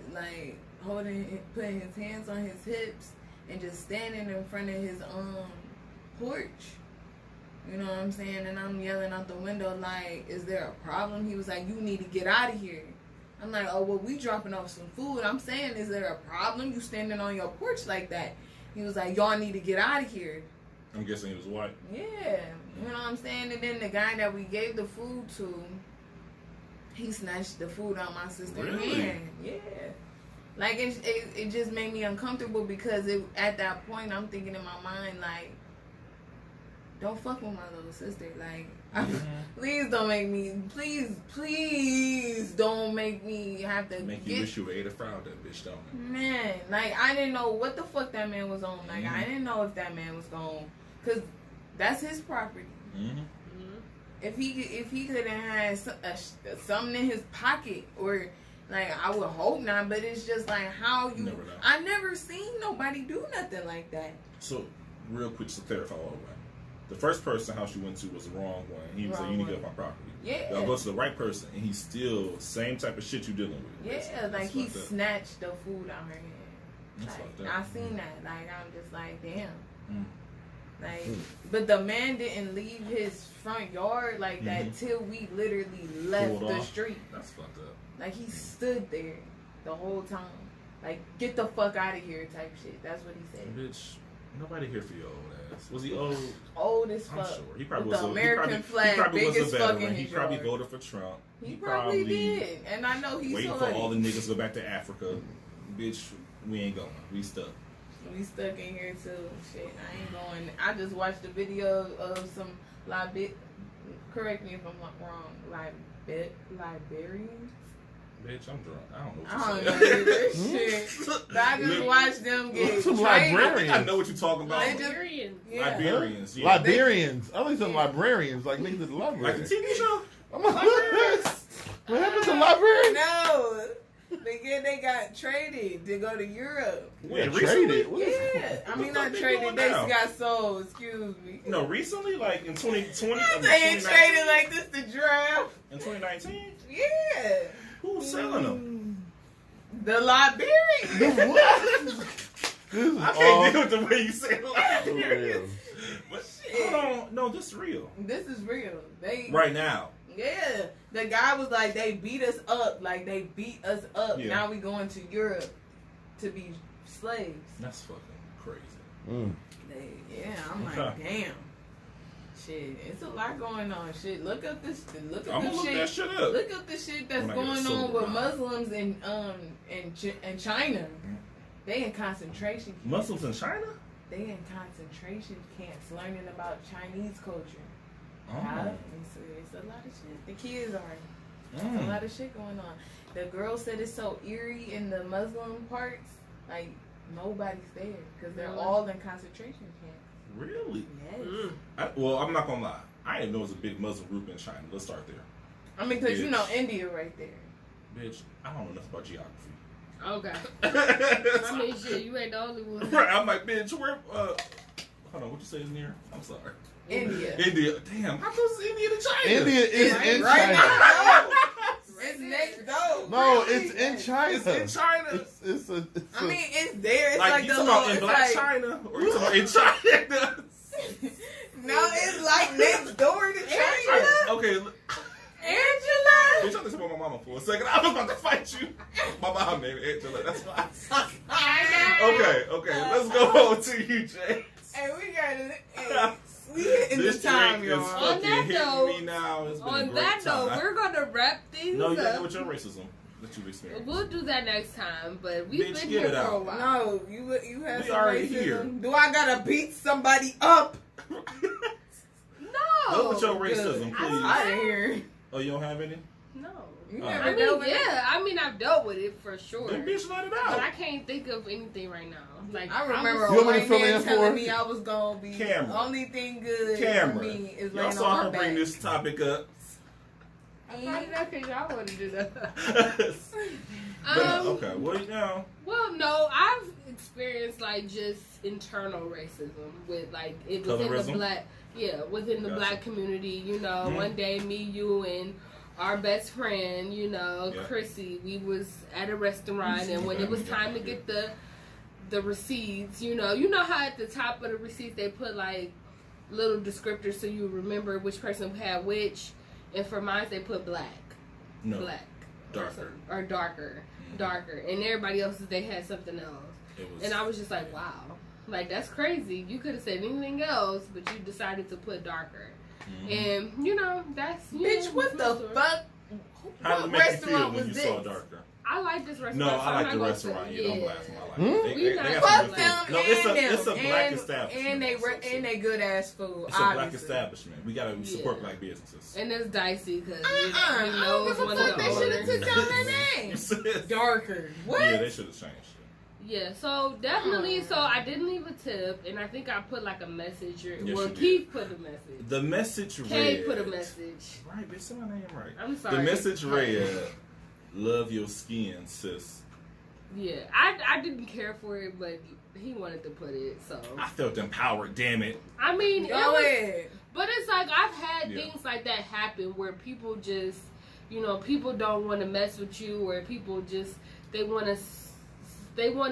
hands on his hips and just standing in front of his porch. You know what I'm saying? And I'm yelling out the window like, is there a problem? He was like, you need to get out of here. I'm like, oh, well, we dropping off some food. I'm saying, is there a problem? You standing on your porch like that? He was like, y'all need to get out of here. I'm guessing he was white. Yeah. You know what I'm saying? And then the guy that we gave the food to, he snatched the food out my sister's hand. Yeah. Like, it just made me uncomfortable because at that point, I'm thinking in my mind, like, don't fuck with my little sister. Like, please don't make me, please don't make me have to Make you wish you were ate a fraud that bitch, don't it? Man, like, I didn't know what the fuck that man was on. Like, I didn't know if that man was gone. Because that's his property. If he could have had something in his pocket or... Like, I would hope not, but it's just like how you... Never know. I never seen nobody do nothing like that. So, real quick to clarify all the way. The first person house you went to was the wrong one. He was like, you need to get off my property. Yeah. Y'all go to the right person, and he's still same type of shit you dealing with. Yeah, like he snatched the food out her hand. That's Like, fucked up. I seen that. Like, I'm just like, damn. Like, but the man didn't leave his front yard like that till we literally left the street. That's fucked up. Like, he stood there the whole time. Like, get the fuck out of here type shit. That's what he said. Bitch, nobody here for your old ass. Was he old? Old as fuck. I'm sure. He probably with was the American flag, big as fuck in his He probably yard. voted for Trump. He probably did. And I know he's waiting for all the niggas to go back to Africa. Bitch, we ain't going. We stuck. We stuck in here too. Shit, I ain't going. I just watched a video of some correct me if I'm wrong. Liberians. Bitch, I'm drunk. I don't know I what don't you're know this shit. But I just watched them get Some traded. I think I know what you're talking about. Liberians. Yeah. Liberians. Yeah. Liberians. I think some librarians, like niggas at the library. Like the TV show? I'm like, what happened to librarians? No. They got traded to go to Europe. Wait, traded? Yeah. I mean, not traded. They got sold. Excuse me. No, recently? Like in 2020? They ain't traded like this to draft. In 2019? Yeah. Who's selling them? The Liberians. The what? This is I can't deal with the way you say Liberians. real. But hold on. No, this is real. This is real. They Right now. Yeah. The guy was like, they beat us up. Like, they beat us up. Yeah. Now we going to Europe to be slaves. That's fucking crazy. I'm like, damn. Shit, it's a lot going on. Shit, look up this. Look up I'm the gonna look shit. that shit up. Look up the shit that's When I get going sober on with now. Muslims in China. They in concentration camps. Muslims in China? They in concentration camps learning about Chinese culture. Oh. It's a lot of shit. The kids are. There's a lot of shit going on. The girl said it's so eerie in the Muslim parts. Like, nobody's there. Because they're all in concentration camps. Really? Yes. Well, I'm not gonna lie. I didn't know it was a big Muslim group in China. Let's start there. I mean, because you know India right there. Bitch, I don't know enough about geography. Okay. I mean, shit, you ain't the only one. Right, I'm like, bitch, where, hold on, what you say is near? I'm sorry. India. Damn, how close is India to China? India is in right China. now. It's next door. No, really. it's in China. It's in China. I mean, it's there. It's like you the talking little. about in It's Black like, China? Or you talking about in China? no, it's like next door to China. Okay, Angela. bitch, I talking about my mama for a second. I was about to fight you. My mom named Angela. That's why. Okay, let's go on to you, Jay. Hey, we gotta. We hitting the time, drink y'all. is On fucking that hitting note- me now. It's been a On great that note, time. we're gonna wrap things No, you gotta up. go with your racism that you've experienced. We'll do that next time, but we've Bitch, been get here it for a out. while. No, you have We some already racism. here. Do I gotta beat somebody up? No. Go with your racism, Good. please. Out of here. Oh, you don't have any? No. You Oh. never I dealt mean, with it? yeah. I mean, I've dealt with it for sure. Then bitch, let it But out. I can't think of anything right now. Like I remember You a want me to white fill man in for telling her? me I was gonna be Camera. the only thing good for Camera. me is Y'all laying saw on her her bring back. this topic up. I know because y'all want to do that. But, okay, well, you know. Well, no, I've experienced like just internal racism with like it within Colorism? the black, within the Gotcha. black community. You know, Mhm. one day me, you, and our best friend, Yeah. Chrissy, we was at a restaurant, and when it was time to get the receipts, you know how at the top of the receipts they put like little descriptors so you remember which person had which, and for mine they put black. No. Black. Darker. Or darker. Mhm. Darker. And everybody else's, they had something else. It was, And I was just like, wow. Like, that's crazy. You could have said anything else, but you decided to put darker. Mhm. And, that's... Bitch, what the fuck? How did What it make you feel restaurant when was you this? saw darker? I like this restaurant. No, so I I'm like not the gonna restaurant. say- Yeah, don't blast them. I like Hmm? it. We They not- got Fuck some good them food. No, and it's a them. black and, establishment. and they good ass food. It's a black obviously. establishment. We gotta support Yeah. black businesses. And it's dicey because I we know don't it's give a one fuck. of the They should have owners. took down their name. You said- Darker. What? Yeah, they should have changed it. Yeah, so definitely. So I didn't leave a tip, and I think I put like a message. Or, Yes, well, you did. Keith put a message. The message Kay read. put a message. Right, bitch, say my name right. I'm sorry. The message read, "Love your skin, sis." Yeah, I didn't care for it, but he wanted to put it, so. I felt empowered. Damn it. I mean, Go it was, ahead. but it's like I've had Yeah. things like that happen where people just, people don't want to mess with you, or people just they want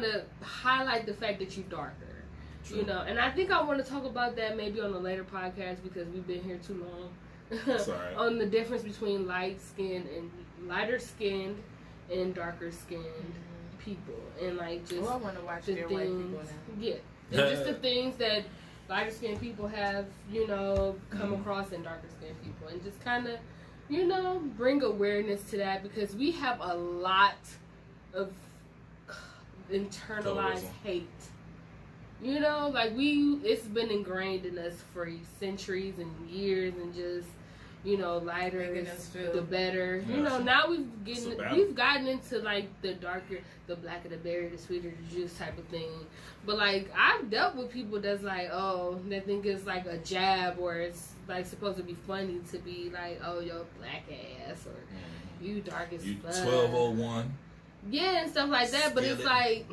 to highlight the fact that you're darker. True. You know, and I think I want to talk about that maybe on a later podcast because we've been here too long. Sorry. On the difference between lighter skinned and darker skinned people, and like just I want to watch the their things, white people now. yeah, and just the things that lighter skinned people have, you know, come across in darker skinned people, and just kind of, you know, bring awareness to that because we have a lot of internalized hate. You know, like it's been ingrained in us for centuries and years, and just, you know, lighter is the better. Yeah. You know, now we've gotten into like the darker, the blacker the berry, the sweeter the juice type of thing. But like I've dealt with people that's like, oh, they think it's like a jab, or it's like supposed to be funny to be like, oh, yo, black ass, or you dark as you fuck. 1201. Yeah, and stuff like that. But it's like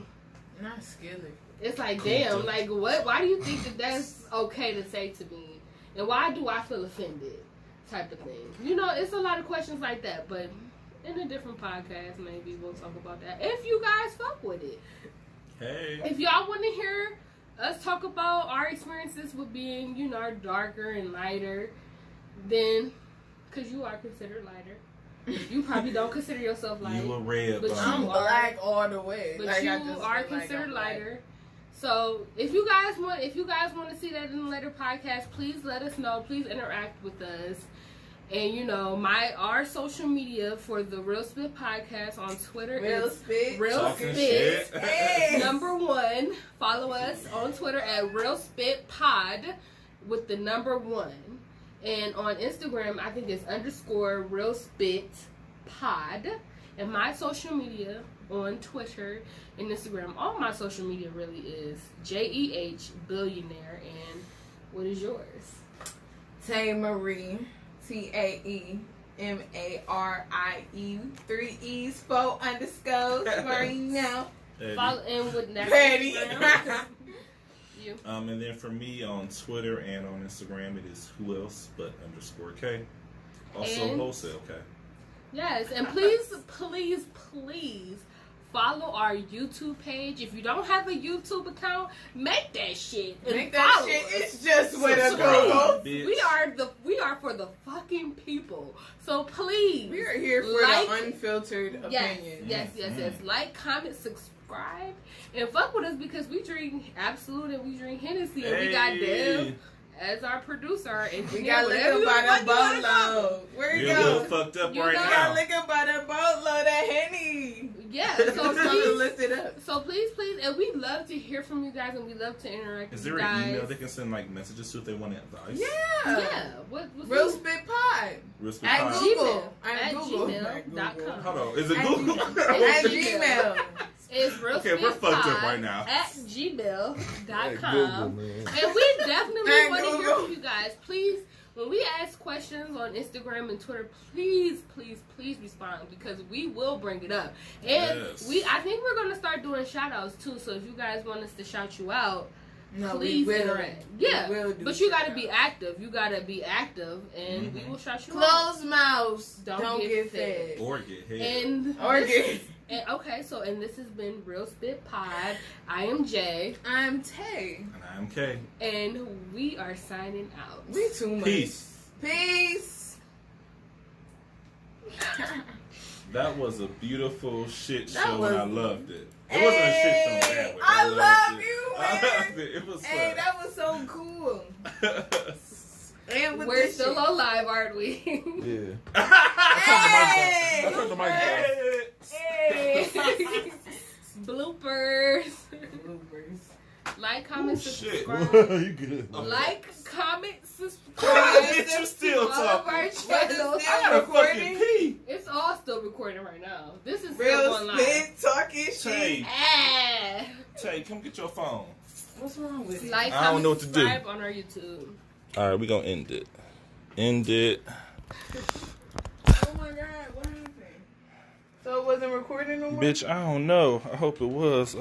not skillet. It's like, damn, like what? Why do you think that that's okay to say to me, and why do I feel offended? Type of thing. You know, it's a lot of questions like that, but in a different podcast, maybe we'll talk about that. If you guys fuck with it. Hey. If y'all want to hear us talk about our experiences with being, you know, darker and lighter, then, because you are considered lighter. You probably don't consider yourself light. You a red, but I'm black all the way. But like, you are considered lighter. So if you guys want to see that in a later podcast, please let us know. Please interact with us. And you know, our social media for the Real Spit Podcast on Twitter is Real Spit. Hey. Number 1. Follow us on Twitter at Real Spit Pod with the number 1. And on Instagram, I think it's _ Real Spit Pod. And my social media on Twitter and Instagram, all my social media really is JEH Billionaire. And what is yours? Tay Marie. TAEMARIE 3 E's 4 _ Marino. Follow in with that. Petty. You. And then for me on Twitter and on Instagram, it is who else but _K. Also and, wholesale K. Yes, and please follow our YouTube page. If you don't have a YouTube account, make that shit. Make that shit. It's just with a Google. We are for the fucking people. So please, we are here for the unfiltered opinion. Yes. Like, comment, subscribe, and fuck with us because we drink Absolute and we drink Hennessy, and we got Dev as our producer, and we got liquor by the boatload. Where you go? You're fucked up right now. We got liquor by the boatload. That Henny. Yeah, so please lift it up. So please, and we love to hear from you guys, and we love to interact with you guys. Is there an email they can send like messages to if they want advice? Yeah. What's Real Spit Pod. Real Spit At Pod. Google. At gmail.com. Hold on. Is it Google? At Gmail. It's Real Okay, we're fucked up right now. At gmail.com. Google, And we definitely want to hear from you guys. Please, when we ask questions on Instagram and Twitter, please respond because we will bring it up. And I think we're going to start doing shout outs too. So if you guys want us to shout you out, please interact. Yeah, but you got to be active. You got to be active, and we will shout you out. Closed mouths don't get fed. Or get hit. And this has been Real Spit Pod. I am Jay. I'm Tay. And I'm Kay. And we are signing out. We too much. Peace. That was a beautiful shit show, and I loved it. It hey, wasn't a shit show that way. I love you, man. I loved it. It was fun. Hey, that was so cool. And we're still alive, aren't we? Yeah. Hey! I turned the mic down. Hey! Bloopers. Like, comment, subscribe. You good? Like, comment, subscribe. Bitch, you still talking. I gotta fucking pee. It's all still recording right now. This is Real still online. Spit talking shit. Tay, come get your phone. What's wrong with it? Like, I don't know what to do. subscribe on our YouTube. All right, we gonna end it. End it. Oh my God, what happened? So it wasn't recording no more? Bitch, I don't know. I hope it was.